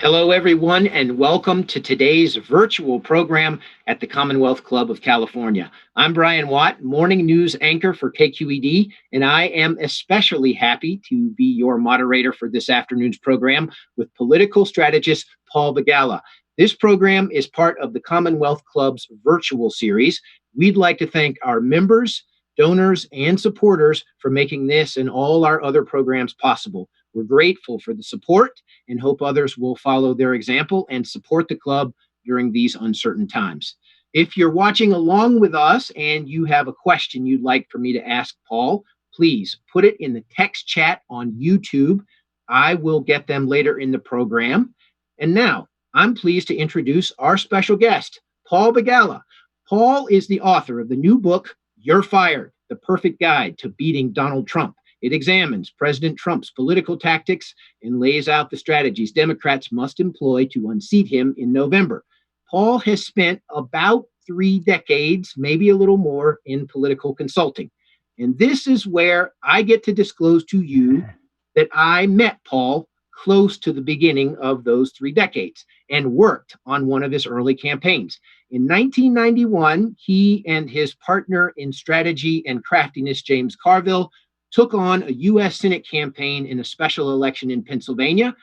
Hello, everyone, and welcome to today's virtual program at the Commonwealth Club of California. I'm Brian Watt, morning news anchor for KQED, and I am especially happy to be your moderator for this afternoon's program with political strategist Paul Begala. This program is part of the Commonwealth Club's virtual series. We'd like to thank our members, donors, and supporters for making this and all our other programs possible. We're grateful for the support and hope others will follow their example and support the club during these uncertain times. If you're watching along with us and you have a question you'd like for me to ask Paul, please put it in the text chat on YouTube. I will get them later in the program. And now I'm pleased to introduce our special guest, Paul Begala. Paul is the author of the new book, You're Fired: The Perfect Guide to Beating Donald Trump. It examines President Trump's political tactics and lays out the strategies Democrats must employ to unseat him in November. Paul has spent about 3 decades, maybe a little more, in political consulting. And this is where I get to disclose to you that I met Paul close to the beginning of those 3 decades and worked on one of his early campaigns. In 1991, he and his partner in strategy and craftiness, James Carville, took on a U.S. Senate campaign in a special election in Pennsylvania.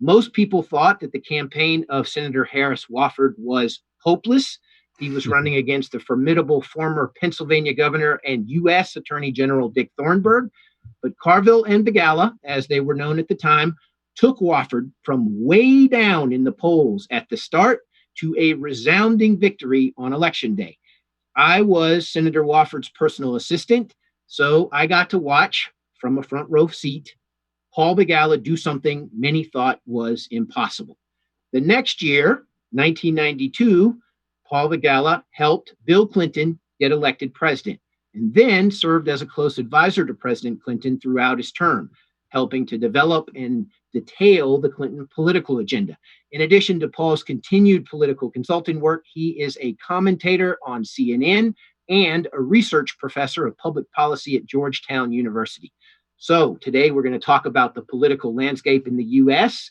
Most people thought that the campaign of Senator Harris Wofford was hopeless. He was running against the formidable former Pennsylvania governor and U.S. Attorney General Dick Thornburgh. But Carville and Begala, as they were known at the time, took Wofford from way down in the polls at the start to a resounding victory on Election Day. I was Senator Wofford's personal assistant, so I got to watch from a front row seat Paul Begala do something many thought was impossible. The next year, 1992, Paul Begala helped Bill Clinton get elected president and then served as a close advisor to President Clinton throughout his term, helping to develop and detail the Clinton political agenda. In addition to Paul's continued political consulting work, he is a commentator on CNN and a research professor of public policy at Georgetown University. So today we're going to talk about the political landscape in the U.S.,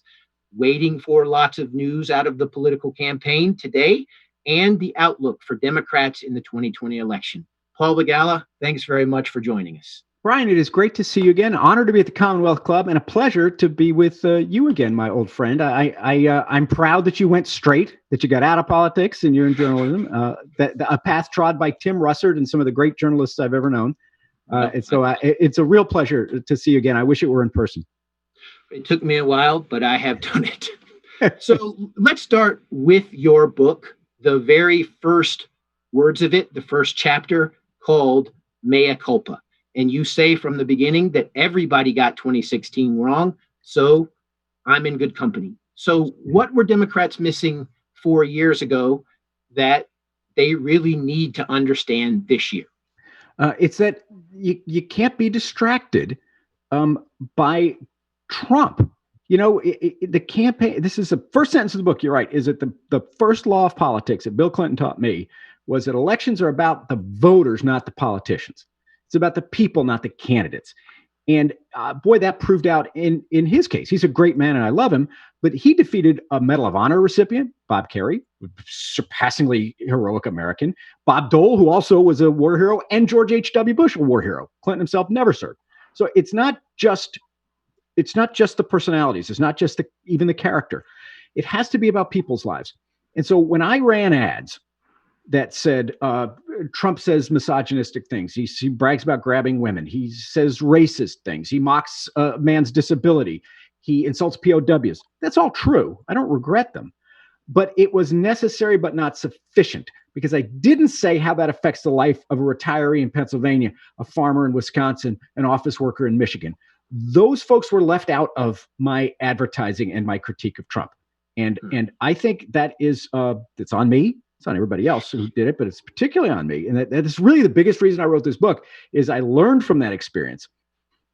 waiting for lots of news out of the political campaign today, and the outlook for Democrats in the 2020 election. Paul Begala, thanks very much for joining us. Brian, it is great to see you again. Honored to be at the Commonwealth Club and a pleasure to be with you again, my old friend. I'm proud that you went straight, that you got out of politics and you're in journalism. A path trod by Tim Russert and some of the great journalists I've ever known. It's a real pleasure to see you again. I wish it were in person. It took me a while, but I have done it. So let's start with your book, the very first words of it, the first chapter called Mea Culpa. And you say from the beginning that everybody got 2016 wrong, so I'm in good company. So what were Democrats missing 4 years ago that they really need to understand this year? It's that you can't be distracted by Trump. You know, the campaign, this is the first sentence of the book, you're right, is that the first law of politics that Bill Clinton taught me was that elections are about the voters, not the politicians. It's about the people, not the candidates. And boy, that proved out in his case. He's a great man and I love him, but he defeated a Medal of Honor recipient, Bob Kerrey, surpassingly heroic American, Bob Dole, who also was a war hero, and George H.W. Bush, a war hero. Clinton himself never served. So it's not just the personalities. It's not just even the character. It has to be about people's lives. And so when I ran ads that said, Trump says misogynistic things. He brags about grabbing women. He says racist things. He mocks man's disability. He insults POWs. That's all true. I don't regret them. but it was necessary but not sufficient, because I didn't say how that affects the life of a retiree in Pennsylvania, a farmer in Wisconsin, an office worker in Michigan. Those folks were left out of my advertising and my critique of Trump. And I think that is, it's on me. It's on everybody else who did it, but it's particularly on me. And that is really the biggest reason I wrote this book, is I learned from that experience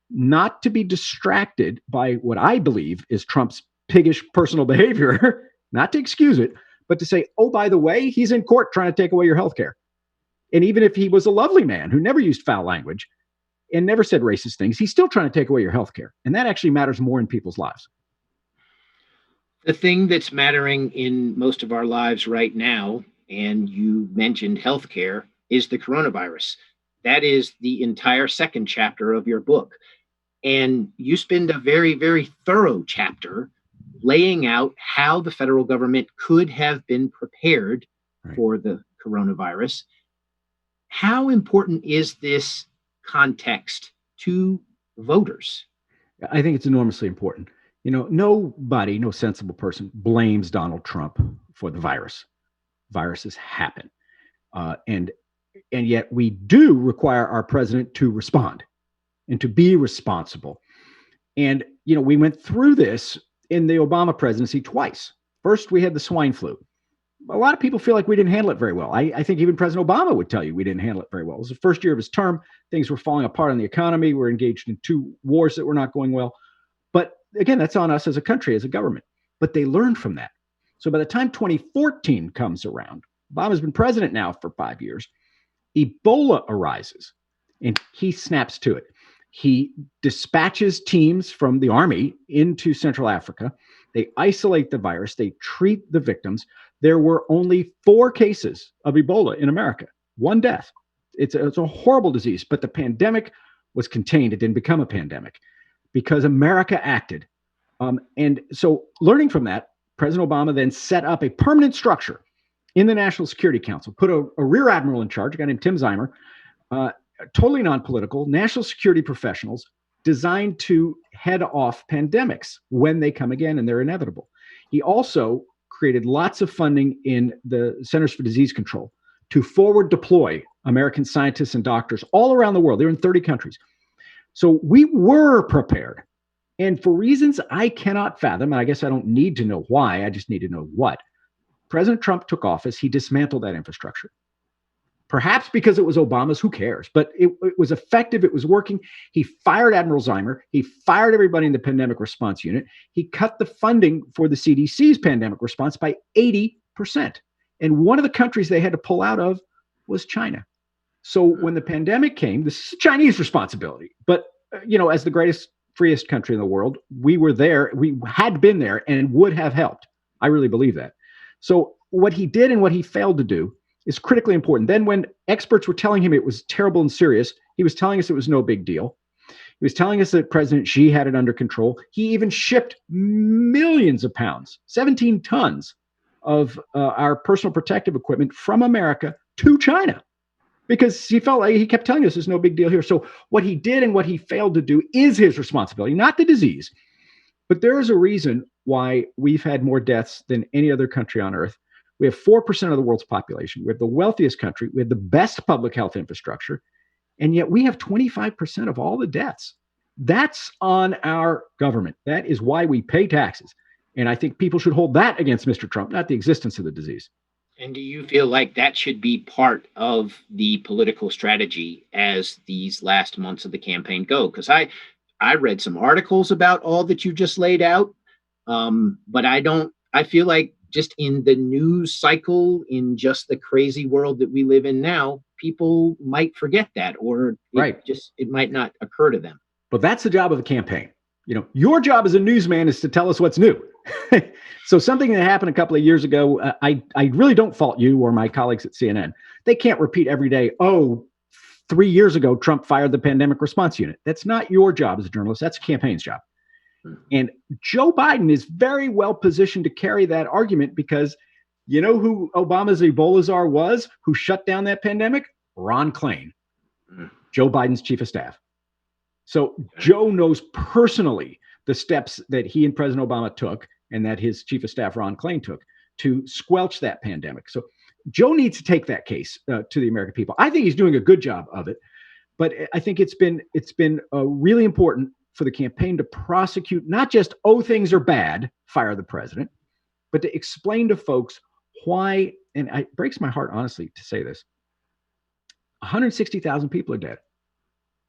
not to be distracted by what I believe is Trump's piggish personal behavior, not to excuse it, but to say, oh, by the way, he's in court trying to take away your health care. And even if he was a lovely man who never used foul language and never said racist things, he's still trying to take away your health care. And that actually matters more in people's lives. The thing that's mattering in most of our lives right now, and you mentioned healthcare, is the coronavirus. That is the entire second chapter of your book. And you spend a very, very thorough chapter laying out how the federal government could have been prepared for the coronavirus. How important is this context to voters? I think it's enormously important. Nobody, no sensible person blames Donald Trump for the virus. Viruses happen. And yet we do require our president to respond and to be responsible. And, we went through this in the Obama presidency twice. First, we had the swine flu. A lot of people feel like we didn't handle it very well. I think even President Obama would tell you we didn't handle it very well. It was the first year of his term. Things were falling apart on the economy. We're engaged in 2 wars that were not going well. But again, that's on us as a country, as a government. But they learned from that. So by the time 2014 comes around, Obama's been president now for 5 years. Ebola arises, and he snaps to it. He dispatches teams from the army into Central Africa. They isolate the virus. They treat the victims. There were only 4 cases of Ebola in America, 1 death. It's a horrible disease, but the pandemic was contained. It didn't become a pandemic because America acted. And so learning from that, President Obama then set up a permanent structure in the National Security Council, put a rear admiral in charge, a guy named Tim Zeimer, totally non-political, national security professionals designed to head off pandemics when they come again, and they're inevitable. He also created lots of funding in the Centers for Disease Control to forward deploy American scientists and doctors all around the world. They're in 30 countries. So we were prepared. And for reasons I cannot fathom, and I guess I don't need to know why, I just need to know what, President Trump took office, he dismantled that infrastructure. Perhaps because it was Obama's, who cares? But it was effective. It was working. He fired Admiral Zeimer. He fired everybody in the pandemic response unit. He cut the funding for the CDC's pandemic response by 80%. And one of the countries they had to pull out of was China. So when the pandemic came, this is Chinese responsibility. But, as the greatest, freest country in the world, we were there. We had been there and would have helped. I really believe that. So what he did and what he failed to do is critically important. Then when experts were telling him it was terrible and serious, he was telling us it was no big deal. He was telling us that President Xi had it under control. He even shipped millions of pounds, 17 tons of our personal protective equipment from America to China because he felt like he kept telling us there's no big deal here. So what he did and what he failed to do is his responsibility, not the disease. But there is a reason why we've had more deaths than any other country on earth. We have 4% of the world's population. We have the wealthiest country. We have the best public health infrastructure. And yet we have 25% of all the deaths. That's on our government. That is why we pay taxes. And I think people should hold that against Mr. Trump, not the existence of the disease. And do you feel like that should be part of the political strategy as these last months of the campaign go? Because I read some articles about all that you just laid out, but I feel like just in the news cycle, in just the crazy world that we live in now, people might forget that, or it might not occur to them. But that's the job of a campaign. Your job as a newsman is to tell us what's new. So something that happened a couple of years ago, I really don't fault you or my colleagues at CNN. They can't repeat every day, 3 years ago, Trump fired the pandemic response unit. That's not your job as a journalist. That's a campaign's job. And Joe Biden is very well positioned to carry that argument because you know who Obama's Ebola czar was, who shut down that pandemic? Ron Klain, Joe Biden's chief of staff. So Joe knows personally the steps that he and President Obama took and that his chief of staff, Ron Klain, took to squelch that pandemic. So Joe needs to take that case to the American people. I think he's doing a good job of it, but I think it's been really important for the campaign to prosecute not just, oh, things are bad, fire the president, but to explain to folks why, and it breaks my heart, honestly, to say this, 160,000 people are dead.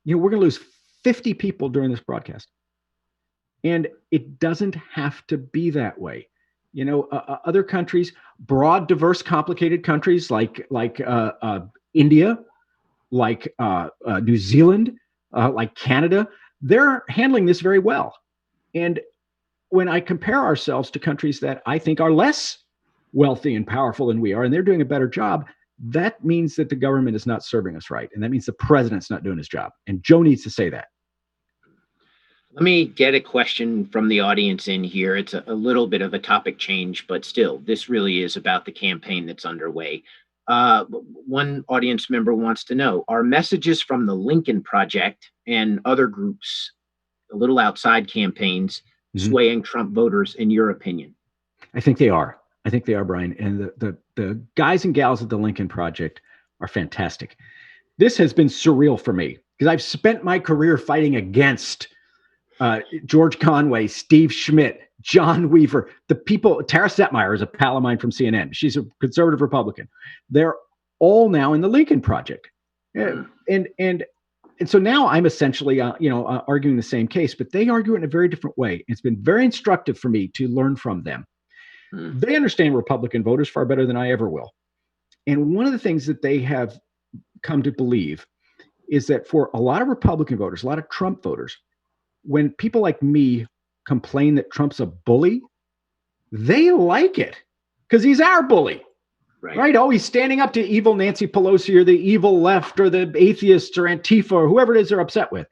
We're going to lose 50 people during this broadcast. And it doesn't have to be that way. Other countries, broad, diverse, complicated countries like India, like New Zealand, like Canada, they're handling this very well. And when I compare ourselves to countries that I think are less wealthy and powerful than we are, and they're doing a better job, that means that the government is not serving us right. And that means the president's not doing his job. And Joe needs to say that. Let me get a question from the audience in here. It's a little bit of a topic change, but still, this really is about the campaign that's underway. One audience member wants to know, are messages from the Lincoln Project and other groups, a little outside campaigns, swaying Trump voters, in your opinion? I think they are. Brian. And the guys and gals at the Lincoln Project are fantastic. This has been surreal for me because I've spent my career fighting against George Conway, Steve Schmidt, John Weaver, the people. Tara Setmeyer is a pal of mine from CNN. She's a conservative Republican. They're all now in the Lincoln Project. And so now I'm essentially, arguing the same case, but they argue it in a very different way. It's been very instructive for me to learn from them. They understand Republican voters far better than I ever will. And one of the things that they have come to believe is that for a lot of Republican voters, a lot of Trump voters, when people like me complain that Trump's a bully, they like it because he's our bully. Right? Oh, he's standing up to evil Nancy Pelosi or the evil left or the atheists or Antifa or whoever it is they're upset with.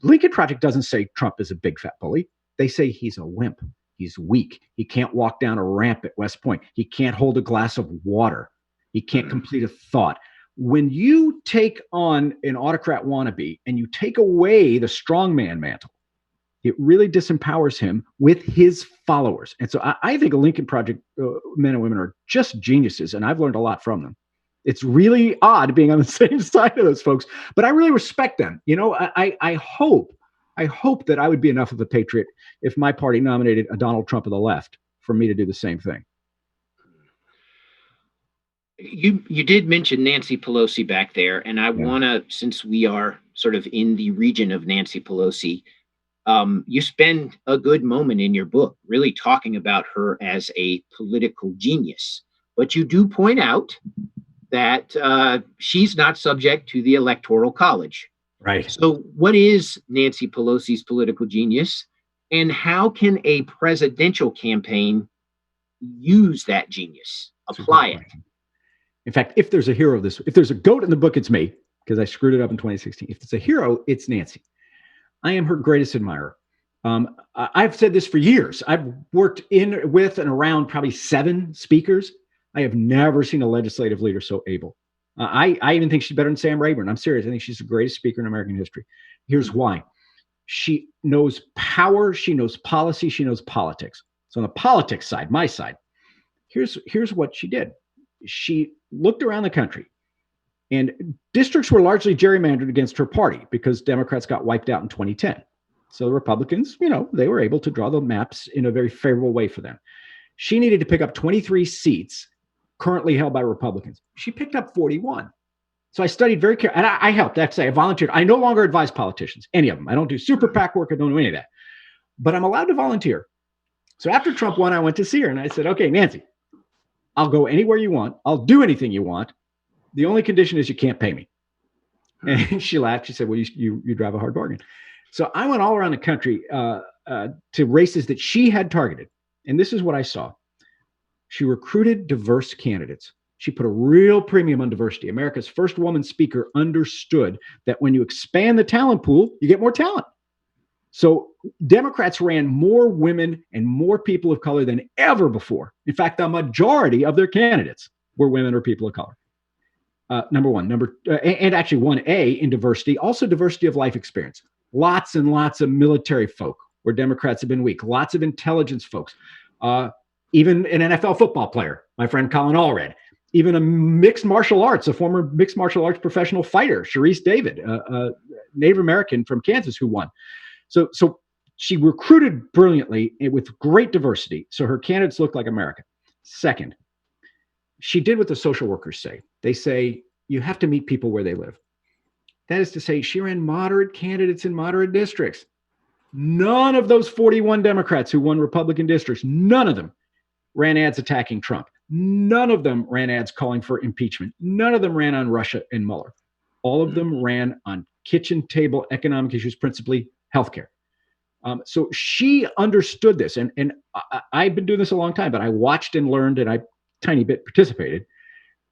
Lincoln Project doesn't say Trump is a big fat bully. They say he's a wimp. He's weak. He can't walk down a ramp at West Point. He can't hold a glass of water. He can't complete a thought. When you take on an autocrat wannabe and you take away the strongman mantle, it really disempowers him with his followers. And so I think a Lincoln Project men and women are just geniuses, and I've learned a lot from them. It's really odd being on the same side of those folks, but I really respect them. I hope that I would be enough of a patriot if my party nominated a Donald Trump of the left for me to do the same thing. You did mention Nancy Pelosi back there, and I want to, since we are sort of in the region of Nancy Pelosi, you spend a good moment in your book really talking about her as a political genius. But you do point out that she's not subject to the Electoral College. Right. So what is Nancy Pelosi's political genius, and how can a presidential campaign use that genius, apply it? In fact, if there's a hero of this, if there's a goat in the book, it's me, because I screwed it up in 2016. If it's a hero, it's Nancy. I am her greatest admirer. I've said this for years. I've worked with and around probably 7 speakers. I have never seen a legislative leader so able. I even think she's better than Sam Rayburn. I'm serious. I think she's the greatest speaker in American history. Here's why. She knows power. She knows policy. She knows politics. So on the politics side, my side, here's what she did. She looked around the country, and districts were largely gerrymandered against her party because Democrats got wiped out in 2010. So the Republicans, they were able to draw the maps in a very favorable way for them. She needed to pick up 23 seats currently held by Republicans. She picked up 41. So I studied very carefully, and I helped. Actually, I volunteered. I no longer advise politicians, any of them. I don't do super PAC work. I don't do any of that. But I'm allowed to volunteer. So after Trump won, I went to see her, and I said, okay, Nancy, I'll go anywhere you want. I'll do anything you want. The only condition is you can't pay me. And she laughed. She said, well, you drive a hard bargain. So I went all around the country to races that she had targeted. And this is what I saw. She recruited diverse candidates. She put a real premium on diversity. America's first woman speaker understood that when you expand the talent pool, you get more talent. So Democrats ran more women and more people of color than ever before. In fact, the majority of their candidates were women or people of color. Number one. And actually 1A in diversity, also diversity of life experience. Lots and lots of military folk where Democrats have been weak. Lots of intelligence folks. even an NFL football player, my friend Colin Allred, even a former mixed martial arts professional fighter, Sharice David, a Native American from Kansas who won. So she recruited brilliantly and with great diversity. So her candidates look like America. Second, she did what the social workers say. They say, you have to meet people where they live. That is to say, she ran moderate candidates in moderate districts. None of those 41 Democrats who won Republican districts, none of them ran ads attacking Trump. None of them ran ads calling for impeachment. None of them ran on Russia and Mueller. All of them ran on kitchen table economic issues, principally healthcare. So she understood this. And I've been doing this a long time, but I watched and learned, and I tiny bit participated.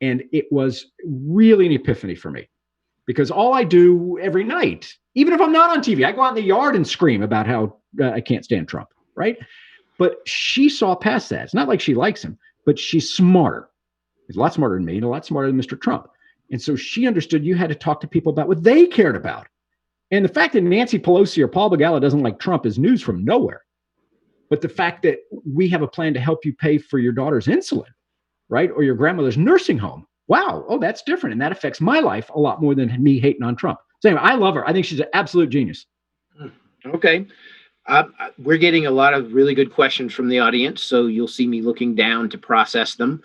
And it was really an epiphany for me, because all I do every night, even if I'm not on TV, I go out in the yard and scream about how I can't stand Trump, right? But she saw past that. It's not like she likes him, but she's smarter. She's a lot smarter than me and a lot smarter than Mr. Trump. And so she understood you had to talk to people about what they cared about. And the fact that Nancy Pelosi or Paul Begala doesn't like Trump is news from nowhere. But the fact that we have a plan to help you pay for your daughter's insulin, right? Or your grandmother's nursing home. Wow. Oh, that's different. And that affects my life a lot more than me hating on Trump. So anyway, I love her. I think she's an absolute genius. Okay. We're getting a lot of really good questions from the audience, so you'll see me looking down to process them.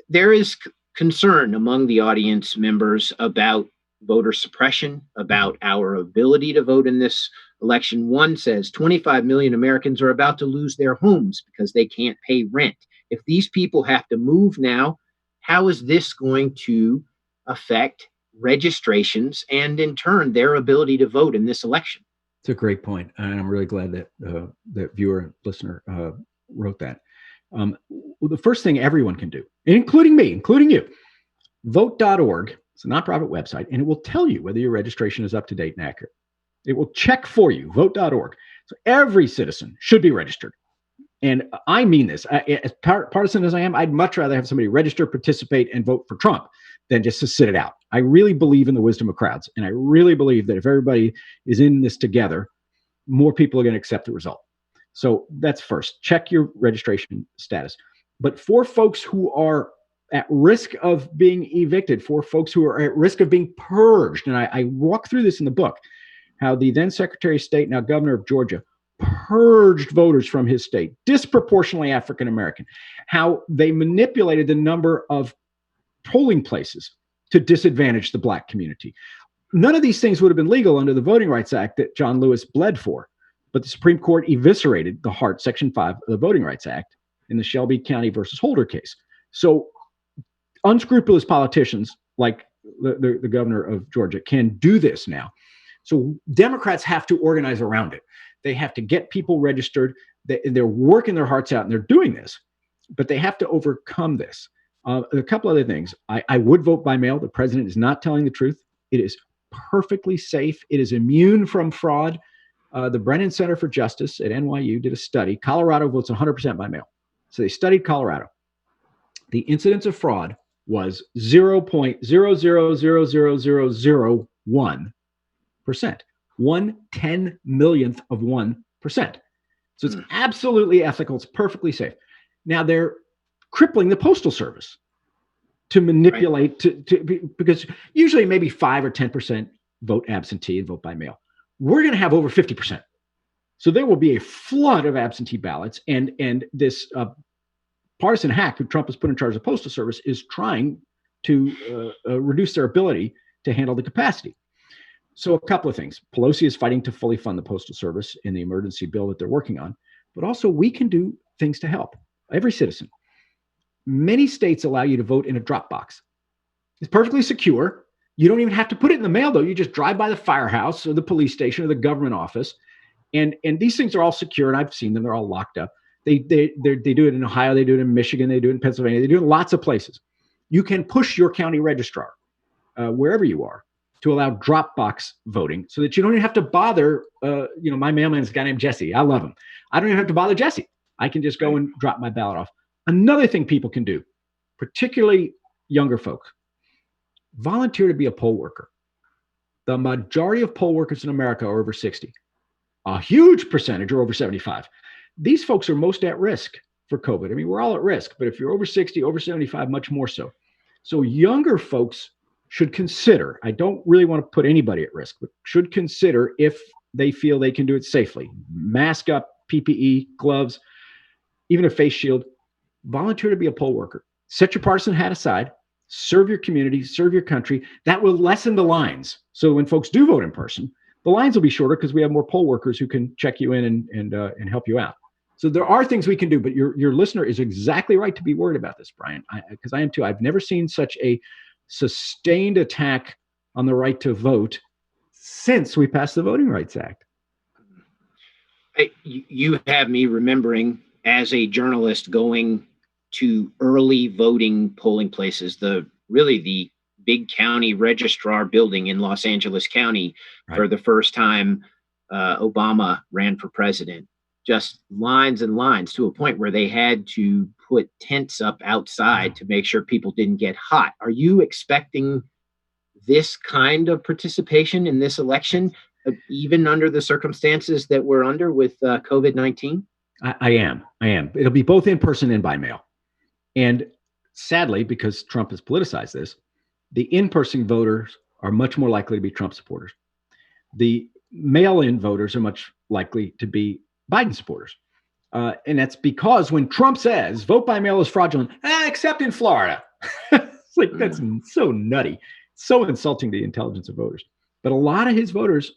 There is concern among the audience members about voter suppression, about our ability to vote in this election. One says 25 million Americans are about to lose their homes because they can't pay rent. If these people have to move now, how is this going to affect registrations and in turn their ability to vote in this election? It's a great point, and I'm really glad that that viewer and listener wrote that. Well, the first thing everyone can do, including me, including you, vote.org. It's a nonprofit website, and it will tell you whether your registration is up to date and accurate. It will check for you, vote.org. So every citizen should be registered. And I mean this. As partisan as I am, I'd much rather have somebody register, participate, and vote for Trump than just to sit it out. I really believe in the wisdom of crowds. And I really believe that if everybody is in this together, more people are going to accept the result. So that's first. Check your registration status. But for folks who are at risk of being evicted, for folks who are at risk of being purged, and I walk through this in the book, how the then Secretary of State, now Governor of Georgia, purged voters from his state, disproportionately African American, how they manipulated the number of polling places to disadvantage the Black community. None of these things would have been legal under the Voting Rights Act that John Lewis bled for, but the Supreme Court eviscerated the Hart Section 5 of the Voting Rights Act in the Shelby County versus Holder case. So unscrupulous politicians like the governor of Georgia can do this now. So Democrats have to organize around it. They have to get people registered. They're working their hearts out, and they're doing this, but they have to overcome this. A couple other things. I would vote by mail. The president is not telling the truth. It is perfectly safe. It is immune from fraud. The Brennan Center for Justice at NYU did a study. Colorado votes 100% by mail. So they studied Colorado. The incidence of fraud was 0.0000001%. 1/10,000,000th of 1%. So it's absolutely ethical. It's perfectly safe. Now they're crippling the Postal Service to manipulate, because usually maybe 5 or 10% vote absentee and vote by mail. We're going to have over 50%. So there will be a flood of absentee ballots. And this partisan hack who Trump has put in charge of the Postal Service is trying to reduce their ability to handle the capacity. So a couple of things. Pelosi is fighting to fully fund the Postal Service in the emergency bill that they're working on, but also we can do things to help every citizen. Many states allow you to vote in a drop box. It's perfectly secure. You don't even have to put it in the mail, though. You just drive by the firehouse or the police station or the government office. And these things are all secure, and I've seen them. They're all locked up. They do it in Ohio. They do it in Michigan. They do it in Pennsylvania. They do it in lots of places. You can push your county registrar, wherever you are, to allow drop box voting so that you don't even have to bother. My mailman's a guy named Jesse. I love him. I don't even have to bother Jesse. I can just go and drop my ballot off. Another thing people can do, particularly younger folks, volunteer to be a poll worker. The majority of poll workers in America are over 60. A huge percentage are over 75. these folks are most at risk for COVID. I mean, we're all at risk, but if you're over 60, over 75, much more so. So younger folks should consider, I don't really want to put anybody at risk, but should consider if they feel they can do it safely. Mask up, PPE, gloves, even a face shield. Volunteer to be a poll worker. Set your partisan hat aside. Serve your community, serve your country. That will lessen the lines. So when folks do vote in person, the lines will be shorter because we have more poll workers who can check you in and help you out. So there are things we can do, but your listener is exactly right to be worried about this, Brian, because I am too. I've never seen such a sustained attack on the right to vote since we passed the Voting Rights Act. You have me remembering as a journalist going to early voting polling places, the big county registrar building in Los Angeles County for the first time Obama ran for president. Just lines and lines to a point where they had to put tents up outside to make sure people didn't get hot. Are you expecting this kind of participation in this election, even under the circumstances that we're under with COVID-19? I am. It'll be both in person and by mail. And sadly, because Trump has politicized this, the in-person voters are much more likely to be Trump supporters. The mail-in voters are much likely to be Biden supporters. And that's because when Trump says vote by mail is fraudulent, except in Florida, it's like, that's so nutty, so insulting to the intelligence of voters. But a lot of his voters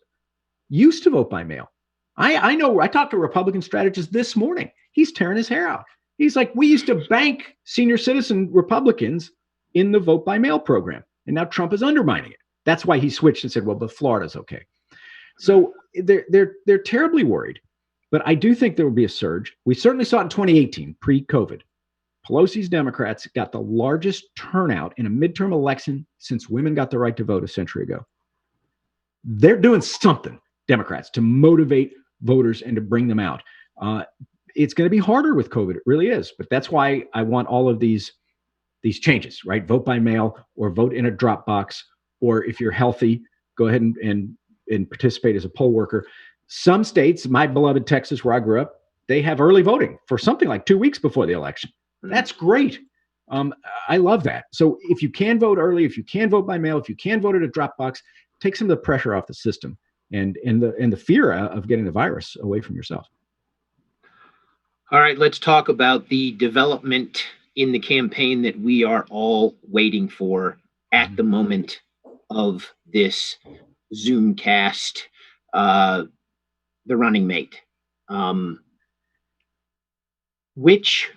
used to vote by mail. I know, I talked to a Republican strategist this morning. He's tearing his hair out. He's like, we used to bank senior citizen Republicans in the vote by mail program. And now Trump is undermining it. That's why he switched and said, well, but Florida's okay. So they're terribly worried. But I do think there will be a surge. We certainly saw it in 2018, pre-COVID. Pelosi's Democrats got the largest turnout in a midterm election since women got the right to vote a century ago. They're doing something, Democrats, to motivate voters and to bring them out. It's going to be harder with COVID. It really is. But that's why I want all of these changes, right? Vote by mail or vote in a drop box. Or if you're healthy, go ahead and participate as a poll worker. Some states, my beloved Texas, where I grew up, they have early voting for something like 2 weeks before the election. That's great. I love that. So if you can vote early, if you can vote by mail, if you can vote at a drop box, take some of the pressure off the system and the fear of getting the virus away from yourself. All right, let's talk about the development in the campaign that we are all waiting for at the moment of this Zoomcast, the running mate. Which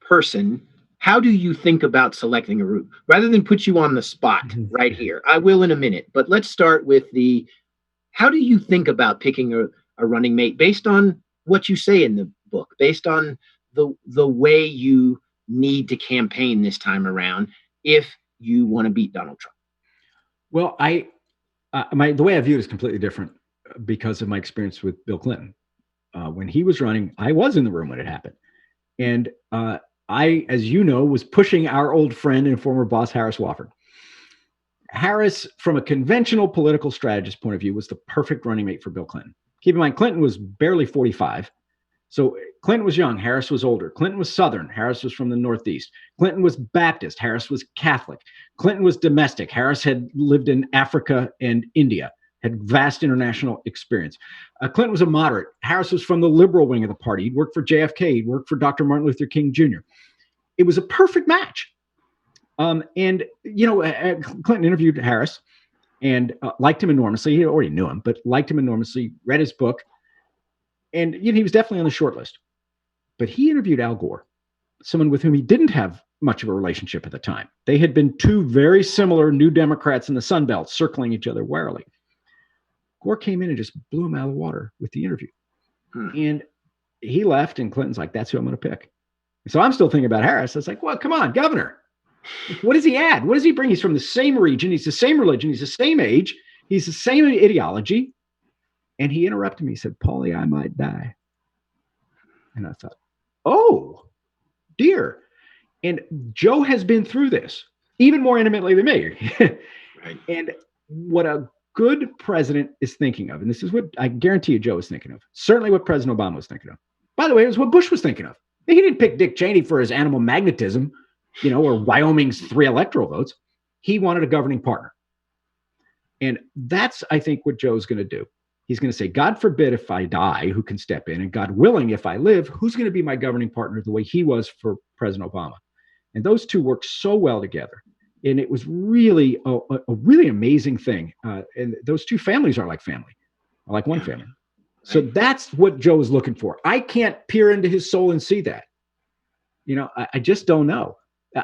person, how do you think about selecting a route? Rather than put you on the spot right here, I will in a minute, but let's start with how do you think about picking a running mate based on what you say in the book, based on the way you need to campaign this time around if you want to beat Donald Trump? Well, the way I view it is completely different because of my experience with Bill Clinton. When he was running, I was in the room when it happened. And I, as you know, was pushing our old friend and former boss, Harris Wofford. Harris, from a conventional political strategist point of view, was the perfect running mate for Bill Clinton. Keep in mind, Clinton was barely 45. So Clinton was young, Harris was older. Clinton was Southern, Harris was from the Northeast. Clinton was Baptist, Harris was Catholic. Clinton was domestic, Harris had lived in Africa and India, had vast international experience. Clinton was a moderate. Harris was from the liberal wing of the party. He'd worked for JFK, he'd worked for Dr. Martin Luther King Jr. It was a perfect match. And, Clinton interviewed Harris and liked him enormously. He already knew him, but liked him enormously, read his book. And he was definitely on the short list. But he interviewed Al Gore, someone with whom he didn't have much of a relationship at the time. They had been two very similar New Democrats in the Sun Belt, circling each other warily. Gore came in and just blew him out of the water with the interview. And he left, and Clinton's like, that's who I'm going to pick. So I'm still thinking about Harris. I was like, well, come on, governor. What does he add? What does he bring? He's from the same region. He's the same religion. He's the same age. He's the same ideology. And he interrupted me. He said, Paulie, I might die. And I thought, oh, dear. And Joe has been through this even more intimately than me. Right. And what a good president is thinking of, and this is what I guarantee you Joe is thinking of, certainly what President Obama was thinking of. By the way, it was what Bush was thinking of. He didn't pick Dick Cheney for his animal magnetism, or Wyoming's 3 electoral votes. He wanted a governing partner. And that's, I think, what Joe's going to do. He's going to say, God forbid if I die, who can step in? And God willing, if I live, who's going to be my governing partner the way he was for President Obama? And those two worked so well together. And it was really a really amazing thing. And those two families are like family, are like one family. So that's what Joe is looking for. I can't peer into his soul and see that. I just don't know.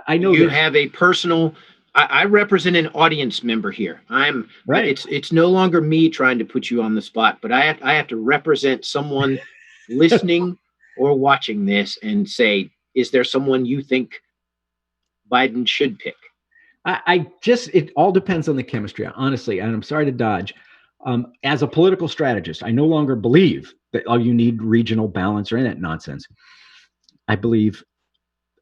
I know you have a personal. I represent an audience member here. I'm right. It's no longer me trying to put you on the spot, but I have to represent someone listening or watching this and say, is there someone you think Biden should pick? It all depends on the chemistry, honestly. And I'm sorry to dodge. As a political strategist, I no longer believe that you need regional balance or any of that nonsense. I believe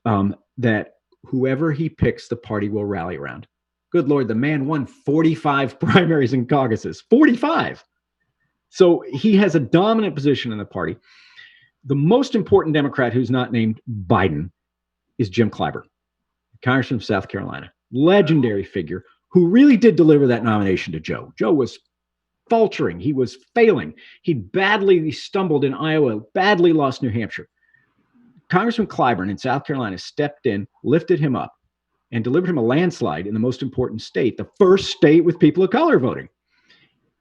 that whoever he picks, the party will rally around. Good Lord, the man won 45 primaries and caucuses, 45. So he has a dominant position in the party. The most important Democrat who's not named Biden is Jim Clyburn, Congressman of South Carolina, legendary figure who really did deliver that nomination to Joe. Joe was faltering. He was failing. He badly stumbled in Iowa, badly lost New Hampshire. Congressman Clyburn in South Carolina stepped in, lifted him up, and delivered him a landslide in the most important state, the first state with people of color voting.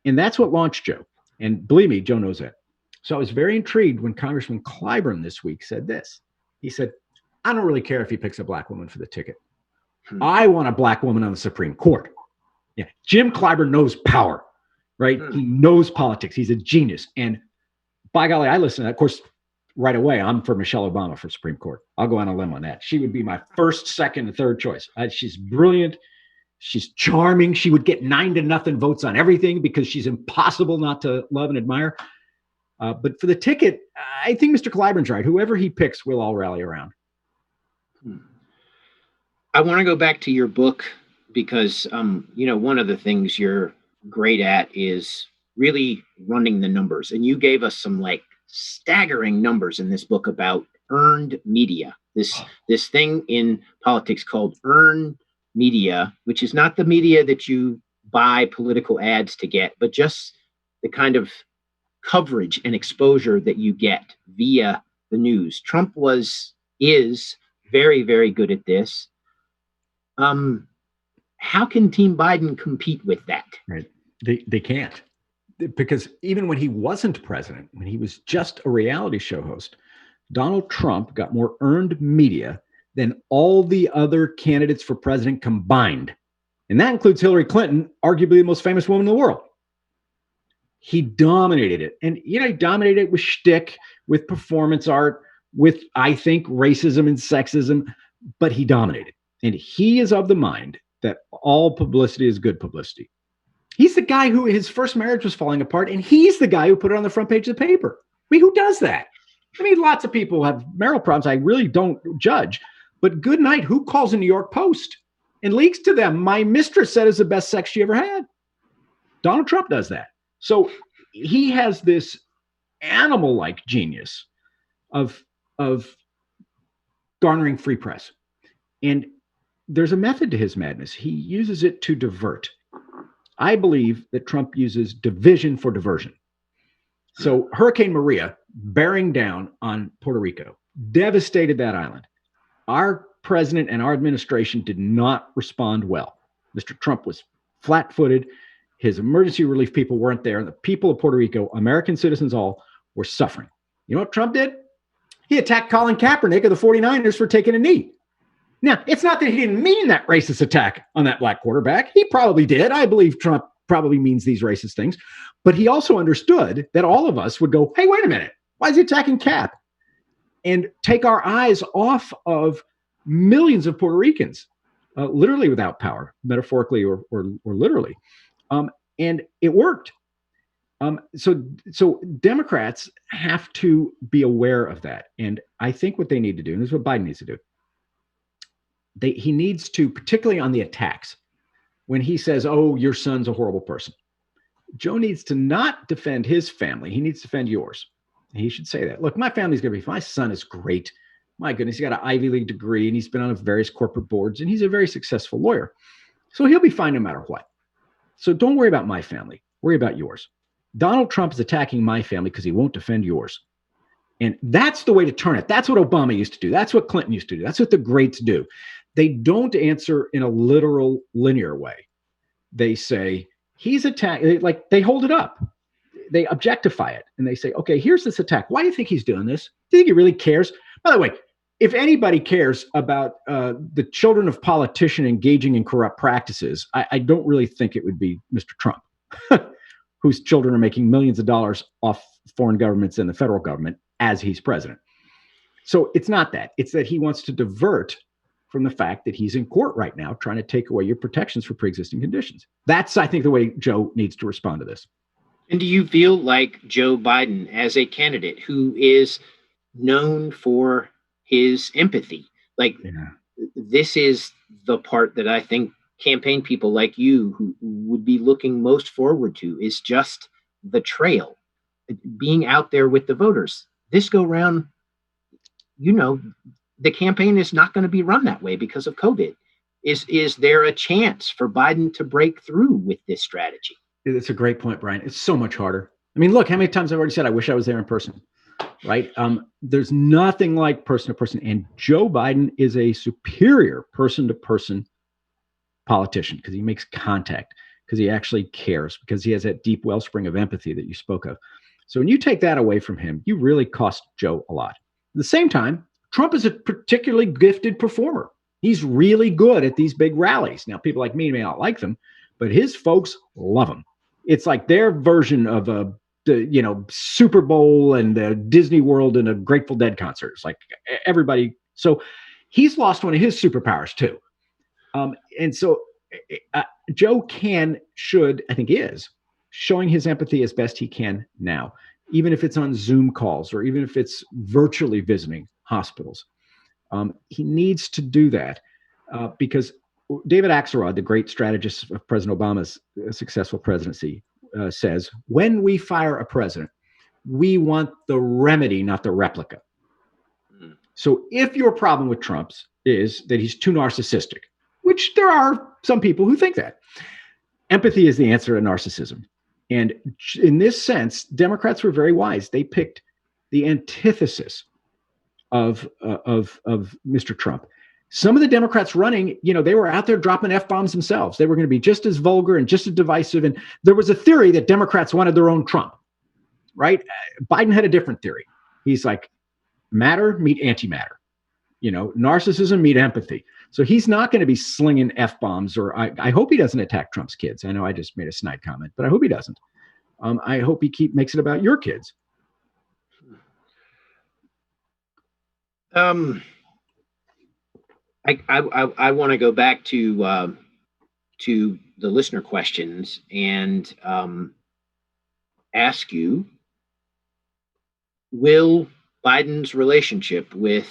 And that's what launched Joe. And believe me, Joe knows that. So I was very intrigued when Congressman Clyburn this week said this. He said, I don't really care if he picks a black woman for the ticket. I want a black woman on the Supreme Court. Yeah, Jim Clyburn knows power, right? He knows politics. He's a genius. And by golly, I listen to that. Of course, right away, I'm for Michelle Obama for Supreme Court. I'll go on a limb on that. She would be my first, second, and third choice. She's brilliant. She's charming. She would get 9-0 votes on everything because she's impossible not to love and admire. But for the ticket, I think Mr. Clyburn's right. Whoever he picks, we'll all rally around. I want to go back to your book because, one of the things you're great at is really running the numbers. And you gave us some staggering numbers in this book about earned media, this thing in politics called earned media, which is not the media that you buy political ads to get, but just the kind of coverage and exposure that you get via the news. Trump is very, very good at this. How can Team Biden compete with that? Right. They can't. Because even when he wasn't president, when he was just a reality show host, Donald Trump got more earned media than all the other candidates for president combined. And that includes Hillary Clinton, arguably the most famous woman in the world. He dominated it. And, he dominated it with shtick, with performance art, with, I think, racism and sexism, but he dominated. And he is of the mind that all publicity is good publicity. He's the guy who his first marriage was falling apart, and he's the guy who put it on the front page of the paper. Who does that? Lots of people have marital problems. I really don't judge. But good night, who calls the New York Post and leaks to them, my mistress said is the best sex she ever had? Donald Trump does that. So he has this animal-like genius of garnering free press. And there's a method to his madness. He uses it to divert. I believe that Trump uses division for diversion. So Hurricane Maria bearing down on Puerto Rico devastated that island. Our president and our administration did not respond well. Mr. Trump was flat-footed. His emergency relief people weren't there. The people of Puerto Rico, American citizens all, were suffering. You know what Trump did? He attacked Colin Kaepernick of the 49ers for taking a knee. Now, it's not that he didn't mean that racist attack on that black quarterback. He probably did. I believe Trump probably means these racist things. But he also understood that all of us would go, hey, wait a minute. Why is he attacking Cap? And take our eyes off of millions of Puerto Ricans, literally without power, metaphorically or literally. And it worked. So Democrats have to be aware of that. And I think what they need to do, and this is what Biden needs to do, he needs to, particularly on the attacks, when he says, oh, your son's a horrible person, Joe needs to not defend his family. He needs to defend yours. He should say that. Look, my family's going to be fine. My son is great. My goodness, he got an Ivy League degree and he's been on various corporate boards and he's a very successful lawyer. So he'll be fine no matter what. So don't worry about my family. Worry about yours. Donald Trump is attacking my family because he won't defend yours. And that's the way to turn it. That's what Obama used to do. That's what Clinton used to do. That's what the greats do. They don't answer in a literal, linear way. They say, he's attacked, like they hold it up. They objectify it and they say, okay, here's this attack. Why do you think he's doing this? Do you think he really cares? By the way, if anybody cares about the children of politicians engaging in corrupt practices, I don't really think it would be Mr. Trump, whose children are making millions of dollars off foreign governments and the federal government as he's president. So it's not that. It's that he wants to divert from the fact that he's in court right now trying to take away your protections for pre-existing conditions. That's, I think, the way Joe needs to respond to this. And do you feel like Joe Biden, as a candidate who is known for his empathy, this is the part that I think campaign people like you who would be looking most forward to, is just the trail, being out there with the voters. This go round, the campaign is not going to be run that way because of COVID. Is there a chance for Biden to break through with this strategy? It's a great point, Brian. It's so much harder. I mean, look, how many times I've already said, I wish I was there in person, right? There's nothing like person to person. And Joe Biden is a superior person to person politician because he makes contact, because he actually cares, because he has that deep wellspring of empathy that you spoke of. So when you take that away from him, you really cost Joe a lot. At the same time, Trump is a particularly gifted performer. He's really good at these big rallies. Now, people like me may not like them, but his folks love him. It's like their version of the Super Bowl and the Disney World and a Grateful Dead concert. It's like everybody. So he's lost one of his superpowers too. And so Joe should, I think is, showing his empathy as best he can now, even if it's on Zoom calls or even if it's virtually visiting hospitals. He needs to do that because David Axelrod, the great strategist of President Obama's successful presidency, says, when we fire a president, we want the remedy, not the replica. Mm. So if your problem with Trump's is that he's too narcissistic, which there are some people who think that, empathy is the answer to narcissism. And in this sense, Democrats were very wise. They picked the antithesis of Mr. Trump. Some of the Democrats running, they were out there dropping F-bombs themselves. They were going to be just as vulgar and just as divisive. And there was a theory that Democrats wanted their own Trump, right? Biden had a different theory. He's like, matter meet antimatter, narcissism meet empathy. So he's not going to be slinging F-bombs, or I hope he doesn't attack Trump's kids. I know I just made a snide comment, but I hope he doesn't. I hope he makes it about your kids. I want to go back to the listener questions and ask you, will Biden's relationship with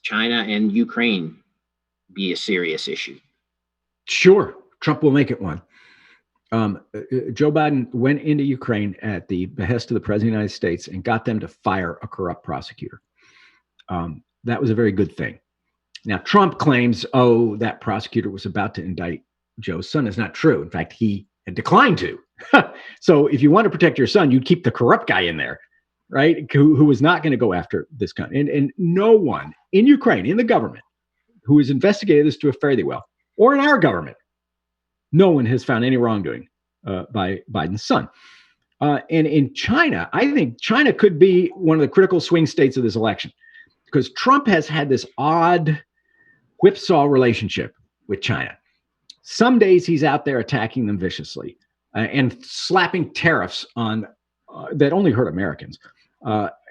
China and Ukraine be a serious issue? Sure. Trump will make it one. Joe Biden went into Ukraine at the behest of the President of the United States and got them to fire a corrupt prosecutor. That was a very good thing. Now, Trump claims, that prosecutor was about to indict Joe's son. Is not true. In fact, he had declined to. So if you want to protect your son, you'd keep the corrupt guy in there, right? Who was not going to go after this gun. And no one in Ukraine, in the government, who has investigated this to a fairly well, or in our government, no one has found any wrongdoing by Biden's son. And in China, I think China could be one of the critical swing states of this election, because Trump has had this odd whipsaw relationship with China. Some days he's out there attacking them viciously and slapping tariffs on that only hurt Americans.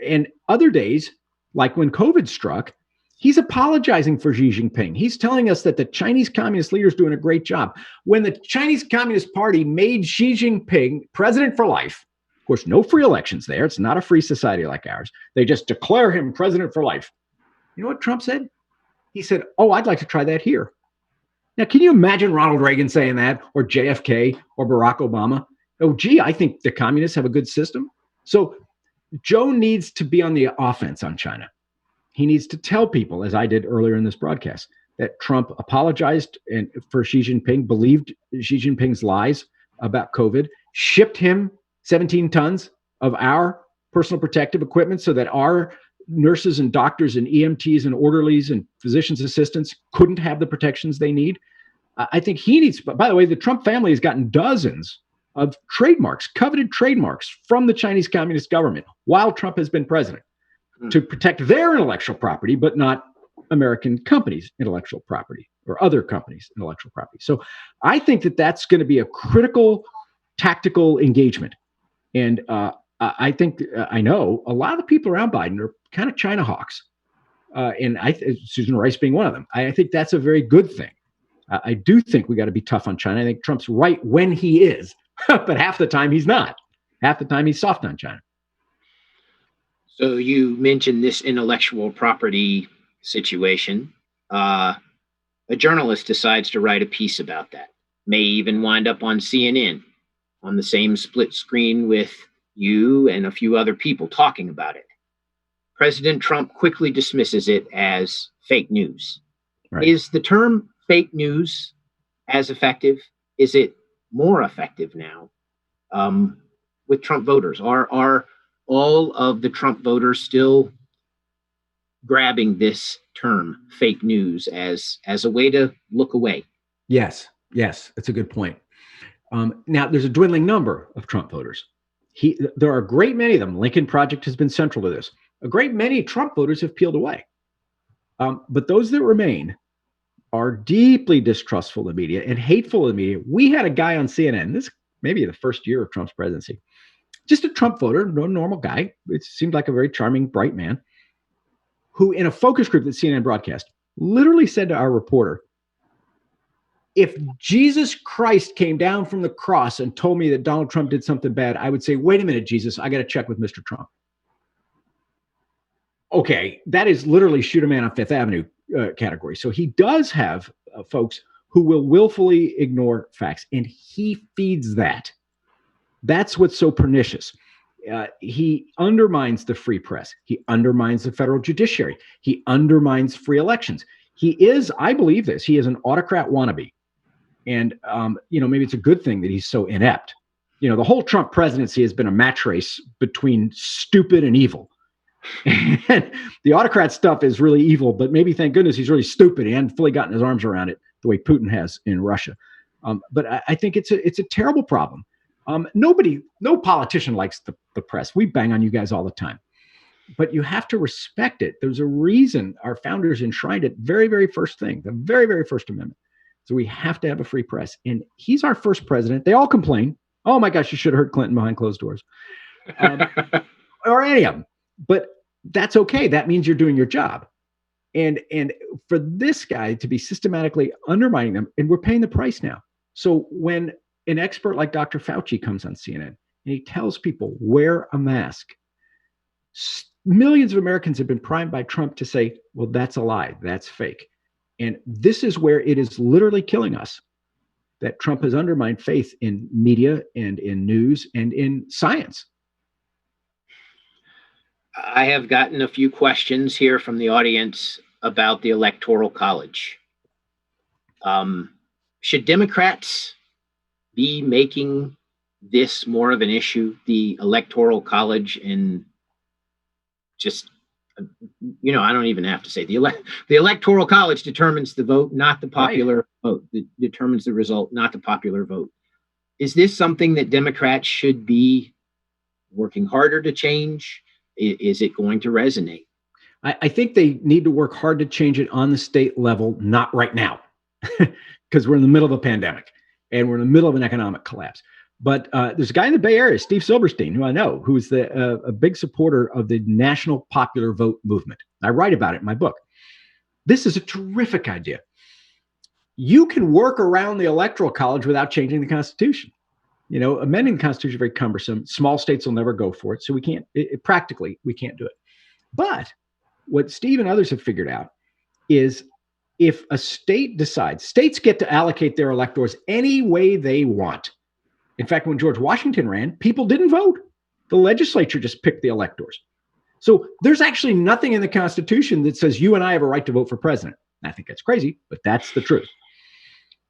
And other days, like when COVID struck, he's apologizing for Xi Jinping. He's telling us that the Chinese Communist leader is doing a great job. When the Chinese Communist Party made Xi Jinping president for life, of course, no free elections there. It's not a free society like ours. They just declare him president for life. You know what Trump said? He said, I'd like to try that here. Now, can you imagine Ronald Reagan saying that, or JFK, or Barack Obama? I think the communists have a good system. So Joe needs to be on the offense on China. He needs to tell people, as I did earlier in this broadcast, that Trump apologized for Xi Jinping, believed Xi Jinping's lies about COVID, shipped him 17 tons of our personal protective equipment so that our nurses and doctors and EMTs and orderlies and physicians' assistants couldn't have the protections they need. I think he needs, by the way, the Trump family has gotten dozens of trademarks, coveted trademarks from the Chinese Communist government while Trump has been president to protect their intellectual property, but not American companies' intellectual property or other companies' intellectual property. So I think that that's going to be a critical tactical engagement. And I think, I know a lot of the people around Biden are kind of China hawks. And Susan Rice being one of them. I think that's a very good thing. I do think we got to be tough on China. I think Trump's right when he is, but half the time he's not. Half the time he's soft on China. So you mentioned this intellectual property situation. A journalist decides to write a piece about that. May even wind up on CNN on the same split screen with you and a few other people talking about it. President Trump quickly dismisses it as fake news. Right. Is the term fake news as effective? Is it more effective now with Trump voters? Are all of the Trump voters still grabbing this term fake news as a way to look away? Yes, that's a good point. Now, there's a dwindling number of Trump voters. There are a great many of them. Lincoln Project has been central to this. A great many Trump voters have peeled away. But those that remain are deeply distrustful of the media and hateful of the media. We had a guy on CNN, this maybe the first year of Trump's presidency, just a Trump voter, no normal guy. It seemed like a very charming, bright man, who in a focus group that CNN broadcast literally said to our reporter, if Jesus Christ came down from the cross and told me that Donald Trump did something bad, I would say, wait a minute, Jesus, I got to check with Mr. Trump. Okay, that is literally shoot a man on Fifth Avenue category. So he does have folks who will willfully ignore facts, and he feeds that. That's what's so pernicious. He undermines the free press. He undermines the federal judiciary. He undermines free elections. He is, I believe this, he is an autocrat wannabe. And, maybe it's a good thing that he's so inept. The whole Trump presidency has been a match race between stupid and evil. And the autocrat stuff is really evil, but maybe thank goodness he's really stupid. He hadn't fully gotten his arms around it the way Putin has in Russia. But I think it's a terrible problem. No politician likes the press. We bang on you guys all the time, but you have to respect it. There's a reason our founders enshrined it. Very, very first thing, the very, very first amendment. So we have to have a free press. And he's our first president. They all complain. Oh my gosh, you should have heard Clinton behind closed doors. Or any of them. But that's okay. That means you're doing your job. And for this guy to be systematically undermining them, and we're paying the price now. So when an expert like Dr. Fauci comes on CNN and he tells people, wear a mask, millions of Americans have been primed by Trump to say, well, that's a lie. That's fake. And this is where it is literally killing us, that Trump has undermined faith in media and in news and in science. I have gotten a few questions here from the audience about the Electoral College. Should Democrats be making this more of an issue, the Electoral College, and just, I don't even have to say the Electoral College determines the vote, not the popular vote. It determines the result, not the popular vote. Is this something that Democrats should be working harder to change? Is it going to resonate? I think they need to work hard to change it on the state level, not right now, because we're in the middle of a pandemic and we're in the middle of an economic collapse. But there's a guy in the Bay Area, Steve Silverstein, who I know, who's a big supporter of the national popular vote movement. I write about it in my book. This is a terrific idea. You can work around the Electoral College without changing the Constitution. Amending the Constitution is very cumbersome. Small states will never go for it. So we can't, practically, we can't do it. But what Steve and others have figured out is if a state decides, states get to allocate their electors any way they want. In fact, when George Washington ran, people didn't vote. The legislature just picked the electors. So there's actually nothing in the Constitution that says you and I have a right to vote for president. I think that's crazy, but that's the truth.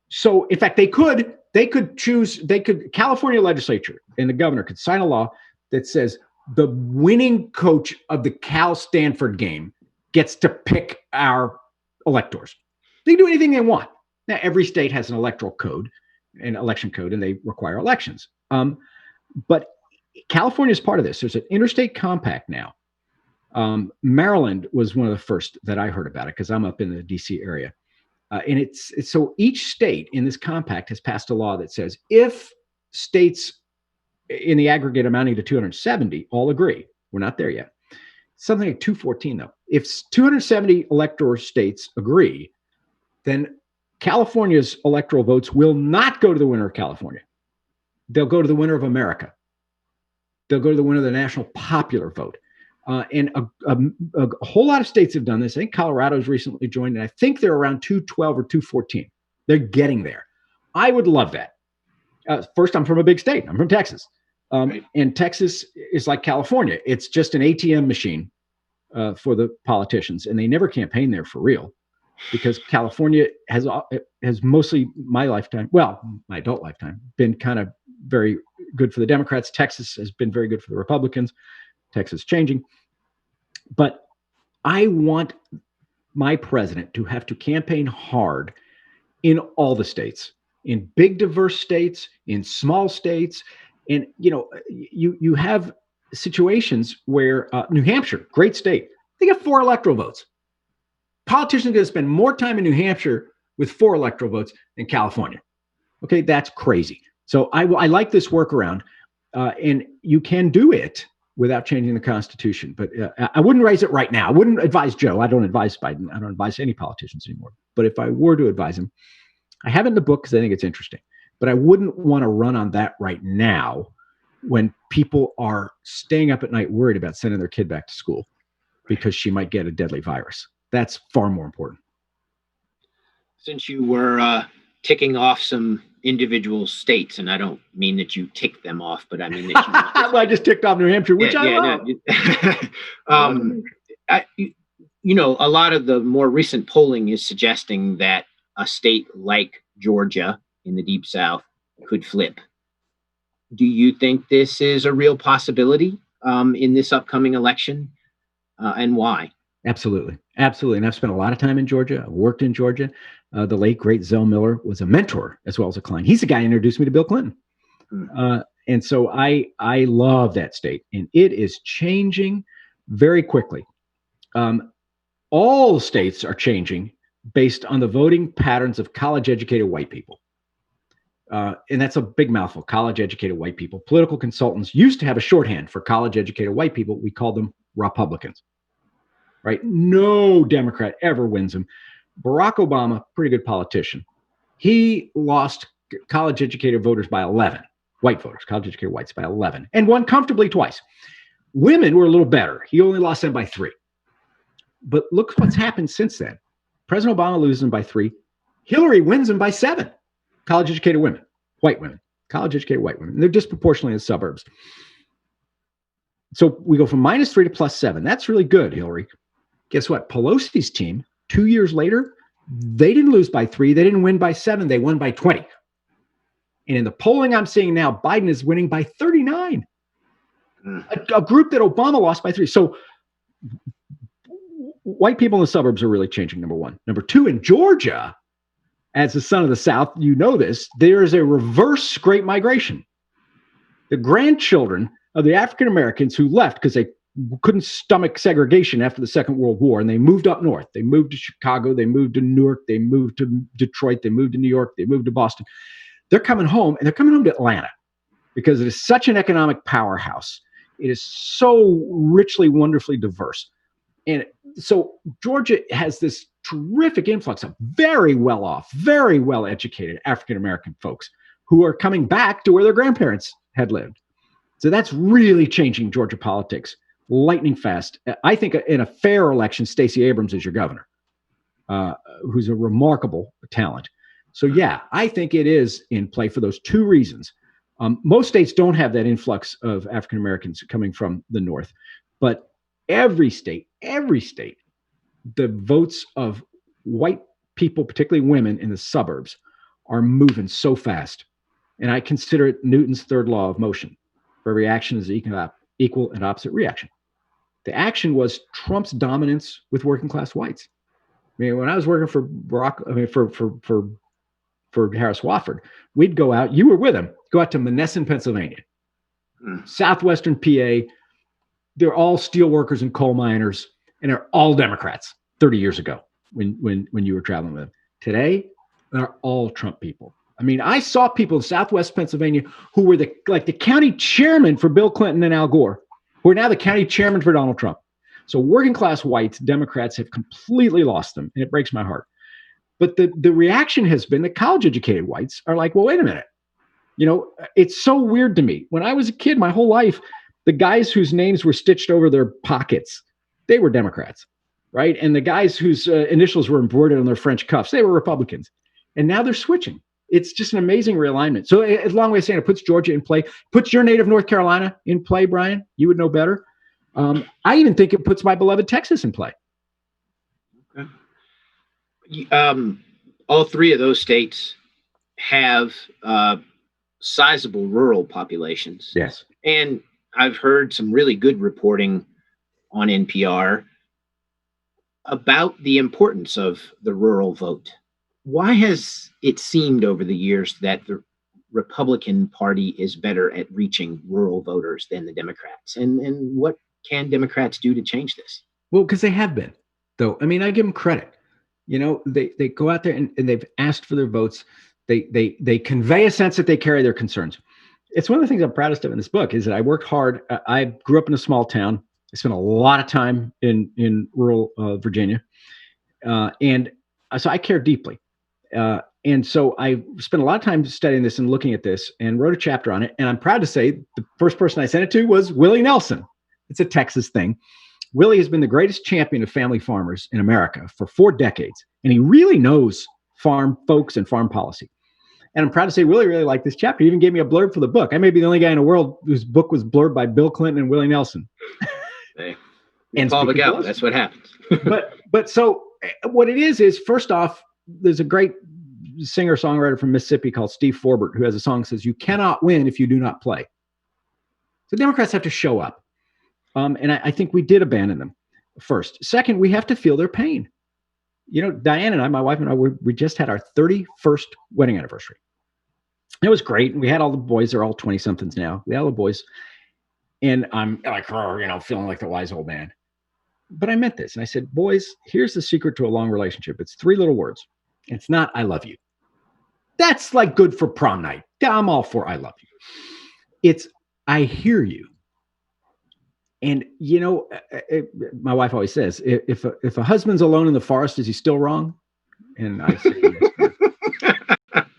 So in fact, California legislature and the governor could sign a law that says the winning coach of the Cal Stanford game gets to pick our electors. They can do anything they want. Now, every state has an electoral code, an election code, and they require elections. But California is part of this. There's an interstate compact now. Maryland was one of the first that I heard about it because I'm up in the DC area. And it's so each state in this compact has passed a law that says if states in the aggregate amounting to 270 all agree, we're not there yet. Something like 214 though. If 270 electoral states agree, then California's electoral votes will not go to the winner of California. They'll go to the winner of America. They'll go to the winner of the national popular vote. And a whole lot of states have done this. I think Colorado's recently joined, and I think they're around 212 or 214. They're getting there. I would love that. First, I'm from a big state. I'm from Texas. Right. And Texas is like California. It's just an ATM machine for the politicians, and they never campaign there for real because California has mostly my lifetime, well, my adult lifetime, been kind of very good for the Democrats. Texas has been very good for the Republicans. Texas changing. But I want my president to have to campaign hard in all the states, in big diverse states, in small states. And, you have situations where New Hampshire, great state, they get 4 electoral votes. Politicians are going to spend more time in New Hampshire with 4 electoral votes than California. Okay, that's crazy. So I like this workaround, and you can do it without changing the Constitution. But I wouldn't raise it right now. I wouldn't advise Joe. I don't advise Biden. I don't advise any politicians anymore. But if I were to advise him, I have it in the book because I think it's interesting. But I wouldn't want to run on that right now when people are staying up at night worried about sending their kid back to school because she might get a deadly virus. That's far more important. Since you were ticking off some individual states, and I don't mean that you tick them off, but I mean that you well, I just ticked off New Hampshire, which I love. A lot of the more recent polling is suggesting that a state like Georgia in the Deep South could flip. Do you think this is a real possibility in this upcoming election, and why? Absolutely. And I've spent a lot of time in Georgia. I've worked in Georgia. The late, great Zell Miller was a mentor as well as a client. He's the guy who introduced me to Bill Clinton. And so I love that state. And it is changing very quickly. All states are changing based on the voting patterns of college-educated white people. And that's a big mouthful, college-educated white people. Political consultants used to have a shorthand for college-educated white people. We called them Republicans. Right? No Democrat ever wins them. Barack Obama, pretty good politician. He lost college-educated voters by 11. White voters, college-educated whites by 11. And won comfortably twice. Women were a little better. He only lost them by 3. But look what's happened since then. President Obama loses them by 3. Hillary wins them by 7. College-educated women, white women, college-educated white women. And they're disproportionately in the suburbs. So we go from -3 to +7. That's really good, Hillary. Guess what? Pelosi's team, 2 years later, they didn't lose by 3. They didn't win by 7. They won by 20. And in the polling I'm seeing now, Biden is winning by 39. A group that Obama lost by 3. So white people in the suburbs are really changing, number one. Number two, in Georgia, as the son of the South, you know this, there is a reverse Great Migration. The grandchildren of the African Americans who left because they couldn't stomach segregation after the Second World War, and they moved up north. They moved to Chicago. They moved to Newark. They moved to Detroit. They moved to New York. They moved to Boston. They're coming home, and they're coming home to Atlanta because it is such an economic powerhouse. It is so richly, wonderfully diverse. And so Georgia has this terrific influx of very well-off, very well-educated African-American folks who are coming back to where their grandparents had lived. So that's really changing Georgia politics lightning fast. I think in a fair election, Stacey Abrams is your governor, who's a remarkable talent. So yeah, I think it is in play for those two reasons. Most states don't have that influx of African Americans coming from the North, but every state, the votes of white people, particularly women in the suburbs, are moving so fast. And I consider it Newton's third law of motion. For every action is equal and opposite reaction. The action was Trump's dominance with working class whites. I mean, when I was working for for Harris Wofford, we'd go out. You were with him. Go out to Monessen, Pennsylvania, southwestern PA. They're all steel workers and coal miners, and they're all Democrats. 30 years ago, when you were traveling with them. Today, they're all Trump people. I mean, I saw people in Southwest Pennsylvania who were the county chairman for Bill Clinton and Al Gore, who are now the county chairman for Donald Trump. So working class whites, Democrats have completely lost them, and it breaks my heart. But the reaction has been that college-educated whites are like, well, wait a minute. You know, it's so weird to me. When I was a kid, my whole life, the guys whose names were stitched over their pockets, they were Democrats, right? And the guys whose initials were embroidered on their French cuffs, they were Republicans. And now they're switching. It's just an amazing realignment. So a long way of saying it puts Georgia in play, puts your native North Carolina in play, Brian. You would know better. I even think it puts my beloved Texas in play. Okay. All three of those states have sizable rural populations. Yes. And I've heard some really good reporting on NPR about the importance of the rural vote. Why has it seemed over the years that the Republican Party is better at reaching rural voters than the Democrats? And what can Democrats do to change this? Well, because they have been, though. I mean, I give them credit. You know, they go out there and they've asked for their votes. They convey a sense that they carry their concerns. It's one of the things I'm proudest of in this book is that I worked hard. I grew up in a small town. I spent a lot of time in rural Virginia. And so I care deeply. And so I spent a lot of time studying this and looking at this and wrote a chapter on it. And I'm proud to say the first person I sent it to was Willie Nelson. It's a Texas thing. Willie has been the greatest champion of family farmers in America for 4 decades. And he really knows farm folks and farm policy. And I'm proud to say Willie really liked this chapter. He even gave me a blurb for the book. I may be the only guy in the world whose book was blurred by Bill Clinton and Willie Nelson. Hey, and Paul Miguel, that's what happens. but so what it is first off, there's a great singer-songwriter from Mississippi called Steve Forbert who has a song that says, "You cannot win if you do not play." So Democrats have to show up. And I think we did abandon them first. Second, we have to feel their pain. You know, Diane and I, my wife and I, we just had our 31st wedding anniversary. It was great. We had all the boys. They're all 20-somethings now. We had all the boys. And I'm like, feeling like the wise old man. But I meant this. And I said, boys, here's the secret to a long relationship. It's 3 little words. It's not, I love you. That's like good for prom night. I'm all for I love you. It's, I hear you. And, you know, my wife always says, if a husband's alone in the forest, is he still wrong? And I say, yes.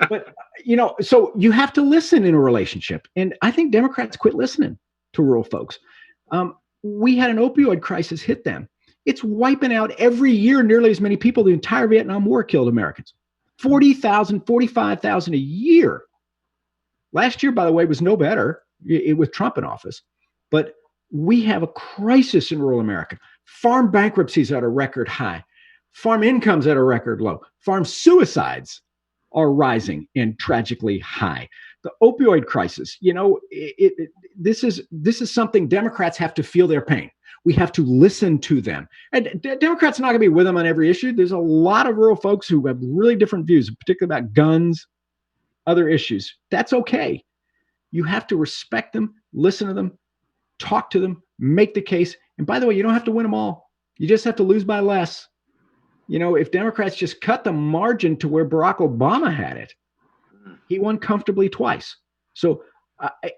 But, you know, so you have to listen in a relationship. And I think Democrats quit listening to rural folks. We had an opioid crisis hit them. It's wiping out every year nearly as many people. The entire Vietnam War killed Americans. 40,000, 45,000 a year. Last year, by the way, was no better with Trump in office. But we have a crisis in rural America. Farm bankruptcies at a record high. Farm incomes at a record low. Farm suicides are rising and tragically high. The opioid crisis, you know, this is something Democrats have to feel their pain. We have to listen to them. And Democrats are not going to be with them on every issue. There's a lot of rural folks who have really different views, particularly about guns, other issues. That's okay. You have to respect them, listen to them, talk to them, make the case. And by the way, you don't have to win them all. You just have to lose by less. You know, if Democrats just cut the margin to where Barack Obama had it, he won comfortably twice. So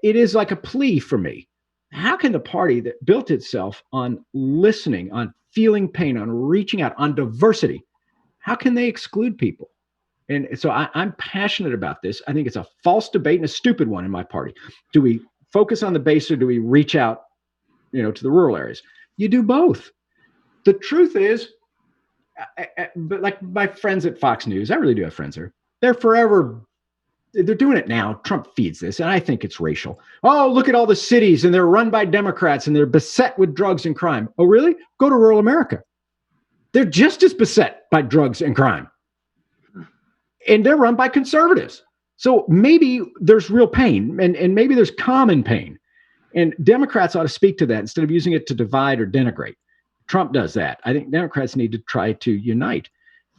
it is like a plea for me. How can the party that built itself on listening, on feeling pain, on reaching out, on diversity, how can they exclude people? And so I'm passionate about this. I think it's a false debate and a stupid one in my party. Do we focus on the base or do we reach out, you know, to the rural areas? You do both. The truth is, but like my friends at Fox News, I really do have friends there. They're forever they're doing it now. Trump feeds this, and I think it's racial. Oh, look at all the cities, and they're run by Democrats, and they're beset with drugs and crime. Oh, really? Go to rural America. They're just as beset by drugs and crime. And they're run by conservatives. So maybe there's real pain, and maybe there's common pain. And Democrats ought to speak to that instead of using it to divide or denigrate. Trump does that. I think Democrats need to try to unite.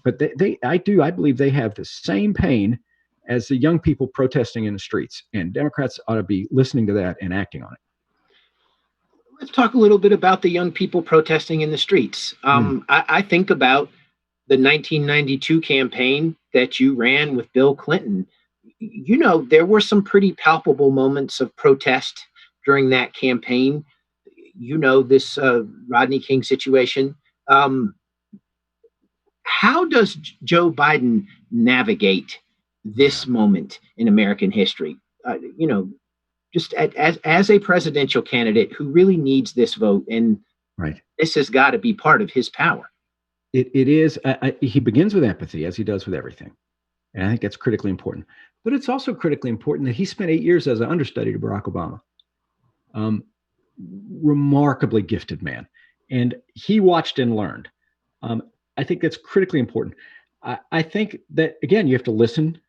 But I believe they have the same pain as the young people protesting in the streets. And Democrats ought to be listening to that and acting on it. Let's talk a little bit about the young people protesting in the streets. I think about the 1992 campaign that you ran with Bill Clinton. You know, there were some pretty palpable moments of protest during that campaign. You know, this Rodney King situation. How does Joe Biden navigate this moment in American history? Just as a presidential candidate who really needs this vote, and this has got to be part of his power. It is. He begins with empathy, as he does with everything. And I think that's critically important. But it's also critically important that he spent 8 years as an understudy to Barack Obama. Remarkably gifted man. And he watched and learned. I think that's critically important. I think that, again, you have to listen.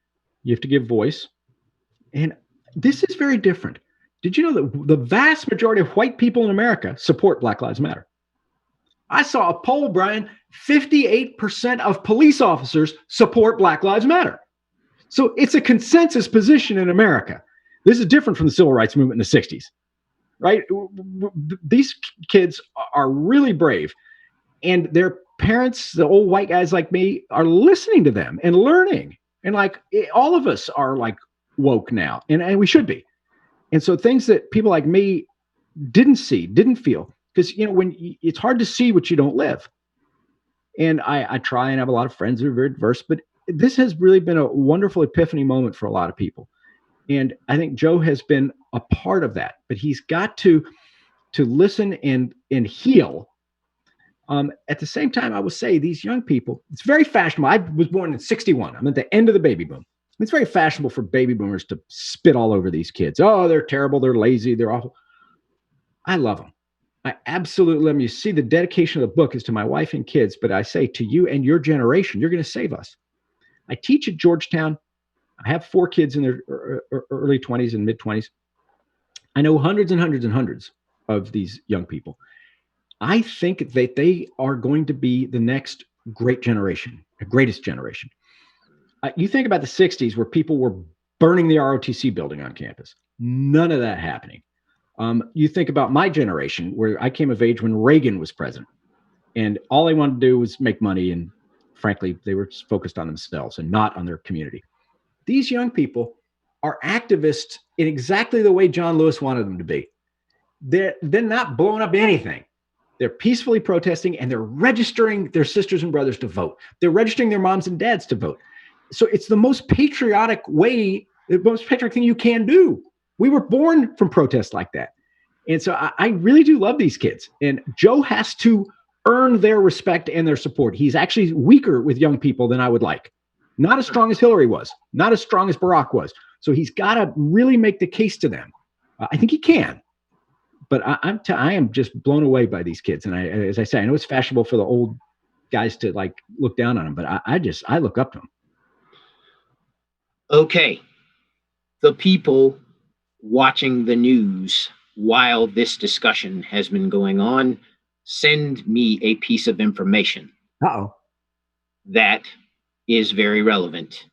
You have to give voice. And this is very different. Did you know that the vast majority of white people in America support Black Lives Matter? I saw a poll, Brian, 58% of police officers support Black Lives Matter. So it's a consensus position in America. This is different from the civil rights movement in the 60s, right? These kids are really brave, and their parents, the old white guys like me, are listening to them and learning. And like all of us are like woke now, and we should be. And so things that people like me didn't see, didn't feel, because when it's hard to see what you don't live. And I try and have a lot of friends who are very diverse, but this has really been a wonderful epiphany moment for a lot of people. And I think Joe has been a part of that, but he's got to listen and heal. At the same time, I would say these young people, it's very fashionable. I was born in 1961. I'm at the end of the baby boom. It's very fashionable for baby boomers to spit all over these kids. Oh, they're terrible. They're lazy. They're awful. I love them. I absolutely love them. You see, the dedication of the book is to my wife and kids, but I say to you and your generation, you're going to save us. I teach at Georgetown. I have 4 kids in their early 20s and mid 20s. I know hundreds and hundreds and hundreds of these young people. I think that they are going to be the next great generation, the greatest generation. You think about the 60s where people were burning the ROTC building on campus. None of that happening. You think about my generation where I came of age when Reagan was president, and all they wanted to do was make money. And frankly, they were focused on themselves and not on their community. These young people are activists in exactly the way John Lewis wanted them to be. They're not blowing up anything. They're peacefully protesting, and they're registering their sisters and brothers to vote. They're registering their moms and dads to vote. So it's the most patriotic way, the most patriotic thing you can do. We were born from protests like that. And so I really do love these kids. And Joe has to earn their respect and their support. He's actually weaker with young people than I would like. Not as strong as Hillary was, not as strong as Barack was. So he's got to really make the case to them. I think he can. But I am just blown away by these kids. And as I say, I know it's fashionable for the old guys to like look down on them, but I look up to them. Okay. The people watching the news while this discussion has been going on, send me a piece of information that is very relevant.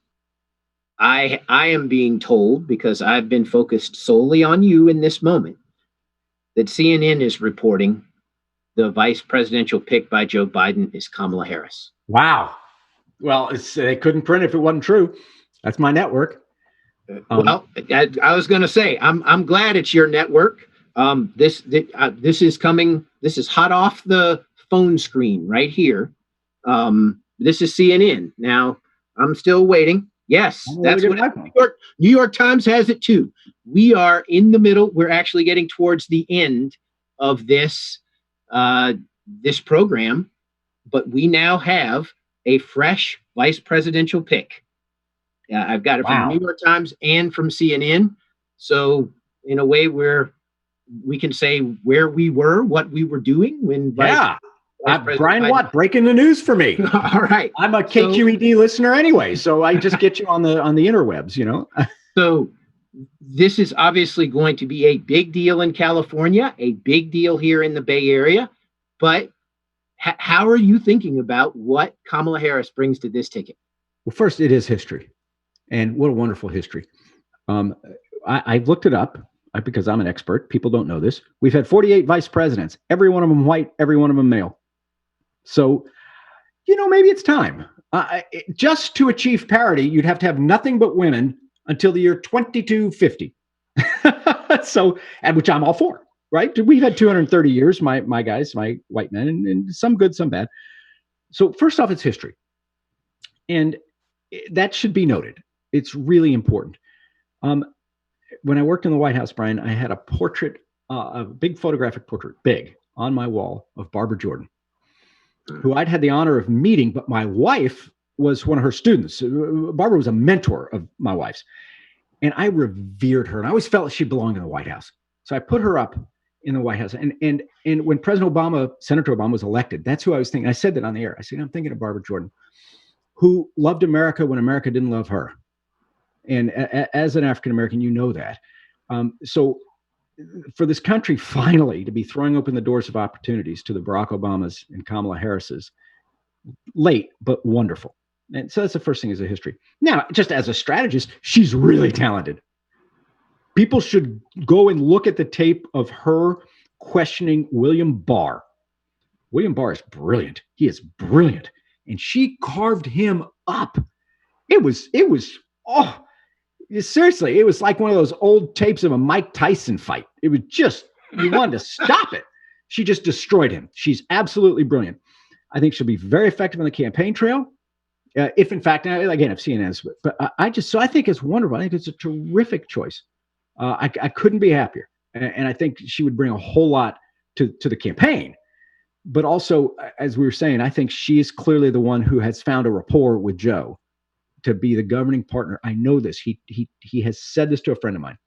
I am being told, because I've been focused solely on you in this moment, that CNN is reporting the vice presidential pick by Joe Biden is Kamala Harris. Wow. Well, they couldn't print it if it wasn't true. That's my network. Well, I was going to say, I'm glad it's your network. This is coming. This is hot off the phone screen right here. This is CNN. Now, I'm still waiting. Yes, that's what New York Times has it too. We are in the middle. We're actually getting towards the end of this program, but we now have a fresh vice presidential pick. I've got it from the Wow. New York Times and from CNN. So in a way where we can say where we were, what we were doing when Yeah. Vice President Brian Biden. Watt breaking the news for me. All right. I'm a KQED listener anyway, so I just get you on the interwebs, you know. So this is obviously going to be a big deal in California, a big deal here in the Bay Area. But how are you thinking about what Kamala Harris brings to this ticket? Well, first, it is history, and what a wonderful history. I looked it up because I'm an expert. People don't know this. We've had 48 vice presidents, every one of them white, every one of them male. So, maybe it's time. Just to achieve parity, you'd have to have nothing but women until the year 2250. So, and which I'm all for, right? We've had 230 years, my guys, my white men, and some good, some bad. So first off, it's history. And that should be noted. It's really important. When I worked in the White House, Brian, I had a portrait, a big photographic portrait, big, on my wall of Barbara Jordan, who I'd had the honor of meeting, but my wife was one of her students. Barbara was a mentor of my wife's. And I revered her. And I always felt she belonged in the White House. So I put her up in the White House. And when President Obama, Senator Obama was elected, that's who I was thinking. I said that on the air. I said, I'm thinking of Barbara Jordan, who loved America when America didn't love her. And as an African-American, you know that. So for this country finally to be throwing open the doors of opportunities to the Barack Obamas and Kamala Harris's, late, but wonderful. And so that's the first thing is a history. Now, just as a strategist, she's really talented. People should go and look at the tape of her questioning William Barr. William Barr is brilliant. He is brilliant. And she carved him up. Seriously, it was like one of those old tapes of a Mike Tyson fight. It was just, you wanted to stop it. She just destroyed him. She's absolutely brilliant. I think she'll be very effective on the campaign trail. If in fact, again, if CNN's, but I think it's wonderful. I think it's a terrific choice. I couldn't be happier. And I think she would bring a whole lot to the campaign. But also, as we were saying, I think she is clearly the one who has found a rapport with Joe to be the governing partner. I know this. He has said this to a friend of mine.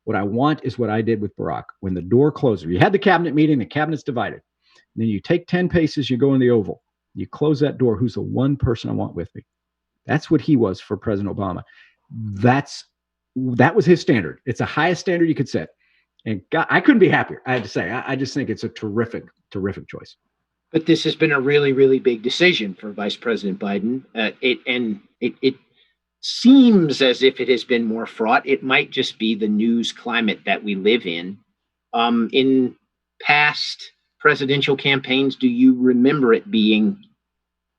What I want is what I did with Barack. When the door closes, you had the cabinet meeting, the cabinet's divided. And then you take 10 paces, you go in the Oval. You close that door. Who's the one person I want with me? That's what he was for President Obama. That was his standard. It's the highest standard you could set. And God, I couldn't be happier. I had to say, I just think it's a terrific, terrific choice. But this has been a really, really big decision for Vice President Biden. It seems as if it has been more fraught. It might just be the news climate that we live in. In past presidential campaigns, do you remember it being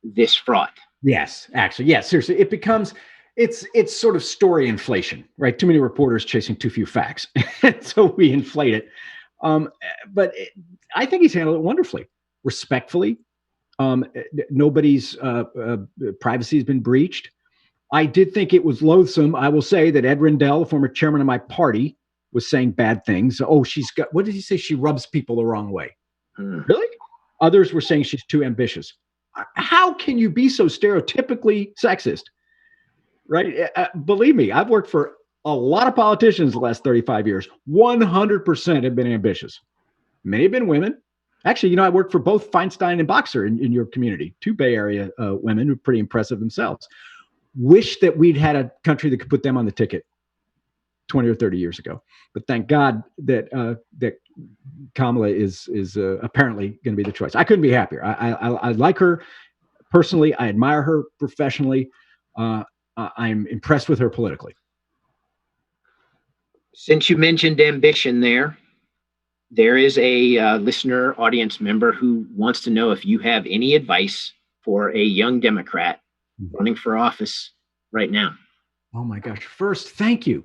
this fraught? Yes, actually. Yes, seriously. It becomes, it's sort of story inflation, right? Too many reporters chasing too few facts. So we inflate it. I think he's handled it wonderfully, respectfully. Nobody's privacy has been breached. I did think it was loathsome. I will say that Ed Rendell, former chairman of my party, was saying bad things. Oh, what did he say? She rubs people the wrong way. Really? Others were saying she's too ambitious. How can you be so stereotypically sexist? Right? Believe me, I've worked for a lot of politicians the last 35 years. 100% have been ambitious. Many have been women. Actually, I worked for both Feinstein and Boxer in your community, two Bay Area women who are pretty impressive themselves. Wish that we'd had a country that could put them on the ticket 20 or 30 years ago. But thank God that Kamala is apparently going to be the choice. I couldn't be happier. I like her personally. I admire her professionally. I'm impressed with her politically. Since you mentioned ambition there is a listener audience member who wants to know if you have any advice for a young Democrat running for office right now. Oh my gosh. First, thank you.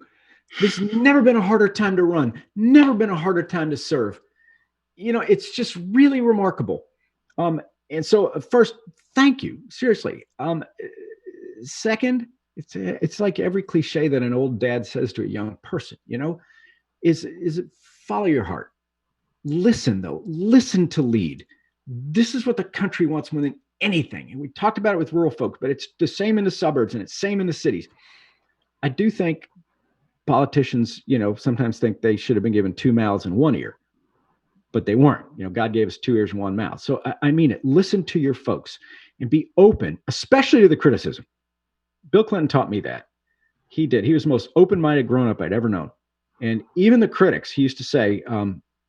There's never been a harder time to run, never been a harder time to serve. It's just really remarkable. And so first, thank you. Seriously. Second, it's like every cliche that an old dad says to a young person, is it follow your heart. Listen to lead. This is what the country wants more than anything. And we talked about it with rural folks, but it's the same in the suburbs and it's same in the cities. I do think politicians, sometimes think they should have been given two mouths and one ear, but they weren't. God gave us two ears and one mouth. So I mean it. Listen to your folks and be open, especially to the criticism. Bill Clinton taught me that. He did. He was the most open-minded grown-up I'd ever known. And even the critics, he used to say,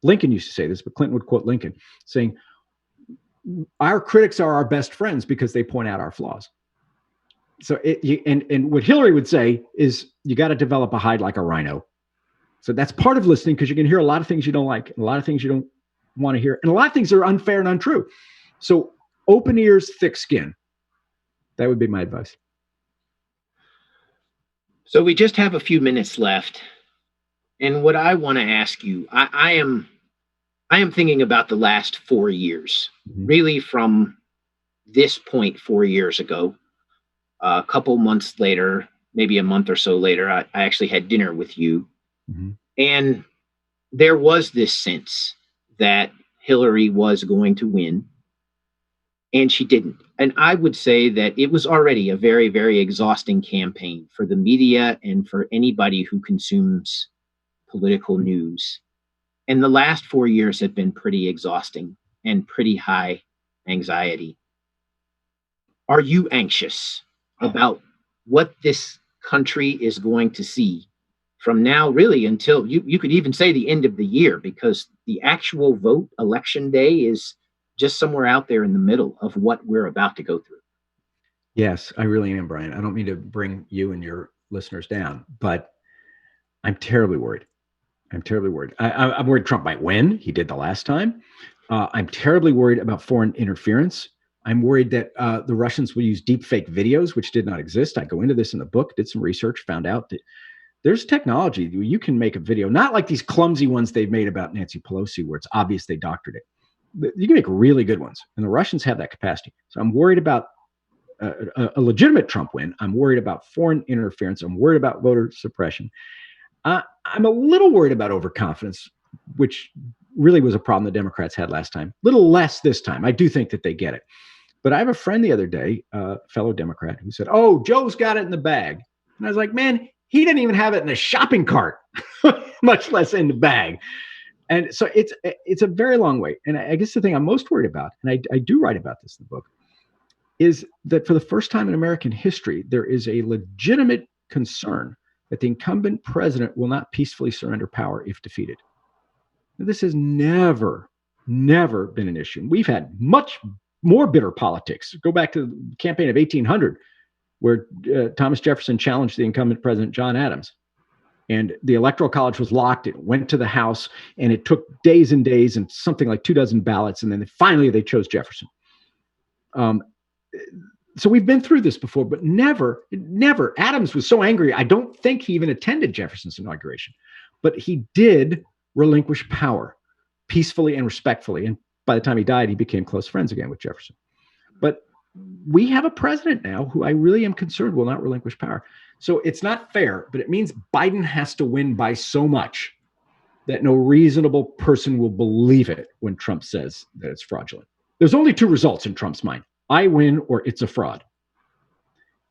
Lincoln used to say this, but Clinton would quote Lincoln saying, our critics are our best friends because they point out our flaws. So and what Hillary would say is you got to develop a hide like a rhino. So that's part of listening, because you can hear a lot of things you don't like, and a lot of things you don't want to hear, and a lot of things are unfair and untrue. So open ears, thick skin. That would be my advice. So we just have a few minutes left. And what I want to ask you, I am thinking about the last 4 years, really from this point 4 years ago. A couple months later, maybe a month or so later, I actually had dinner with you. Mm-hmm. And there was this sense that Hillary was going to win, and she didn't. And I would say that it was already a very, very exhausting campaign for the media and for anybody who consumes political news. And the last 4 years have been pretty exhausting and pretty high anxiety. Are you anxious about what this country is going to see from now, really, until you could even say the end of the year, because the actual vote, election day, is just somewhere out there in the middle of what we're about to go through? Yes, I really am, Brian. I don't mean to bring you and your listeners down, but I'm terribly worried. I'm worried Trump might win. He did the last time. I'm terribly worried about foreign interference. I'm worried that the Russians will use deep fake videos, which did not exist. I go into this in the book, did some research, found out that there's technology. You can make a video, not like these clumsy ones they've made about Nancy Pelosi, where it's obvious they doctored it. You can make really good ones, and the Russians have that capacity. So I'm worried about a legitimate Trump win. I'm worried about foreign interference. I'm worried about voter suppression. I'm a little worried about overconfidence, which really was a problem the Democrats had last time. Little less this time. I do think that they get it. But I have a friend the other day, a fellow Democrat, who said, "Oh, Joe's got it in the bag." And I was like, man, he didn't even have it in a shopping cart, much less in the bag. And so it's a very long way. And I guess the thing I'm most worried about, and I do write about this in the book, is that for the first time in American history, there is a legitimate concern that the incumbent president will not peacefully surrender power if defeated. Now, this has never been an issue. We've had much more bitter politics. Go back to the campaign of 1800, where Thomas Jefferson challenged the incumbent president, John Adams. And the Electoral College was locked. It went to the House, and it took days and days and something like 24 ballots. And then finally they chose Jefferson. So we've been through this before, but never. Adams was so angry, I don't think he even attended Jefferson's inauguration. But he did relinquish power peacefully and respectfully. And by the time he died, he became close friends again with Jefferson. But we have a president now who I really am concerned will not relinquish power. So it's not fair, but it means Biden has to win by so much that no reasonable person will believe it when Trump says that it's fraudulent. There's only two results in Trump's mind: I win or it's a fraud.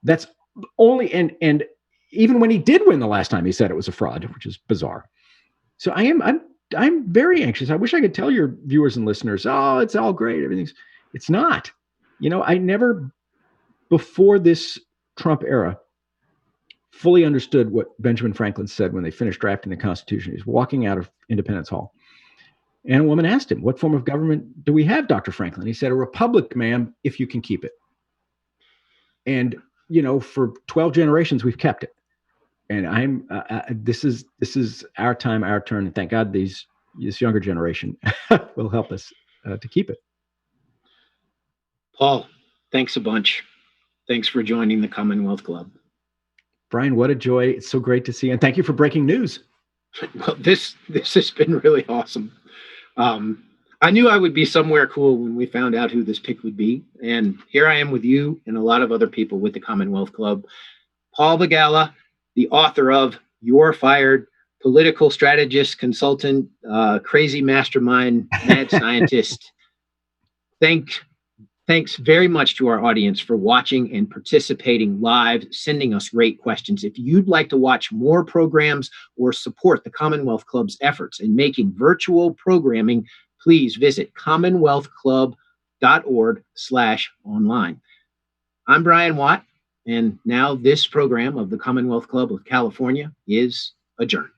That's only, and even when he did win the last time, he said it was a fraud, which is bizarre. So I'm very anxious. I wish I could tell your viewers and listeners, oh, it's all great. It's not. I never, before this Trump era, fully understood what Benjamin Franklin said when they finished drafting the Constitution. He was walking out of Independence Hall, and a woman asked him, "What form of government do we have, Dr. Franklin?" He said, "A republic, ma'am, if you can keep it." And for 12 generations, we've kept it. And this is our time, our turn, and thank God this younger generation will help us to keep it. Paul, thanks a bunch. Thanks for joining the Commonwealth Club. Brian, what a joy. It's so great to see you. And thank you for breaking news. Well, this has been really awesome. I knew I would be somewhere cool when we found out who this pick would be. And here I am with you and a lot of other people with the Commonwealth Club. Paul Begala, the author of You're Fired, political strategist, consultant, crazy mastermind, mad scientist. Thank Thanks very much to our audience for watching and participating live, sending us great questions. If you'd like to watch more programs or support the Commonwealth Club's efforts in making virtual programming, please visit commonwealthclub.org/online. I'm Brian Watt, and now this program of the Commonwealth Club of California is adjourned.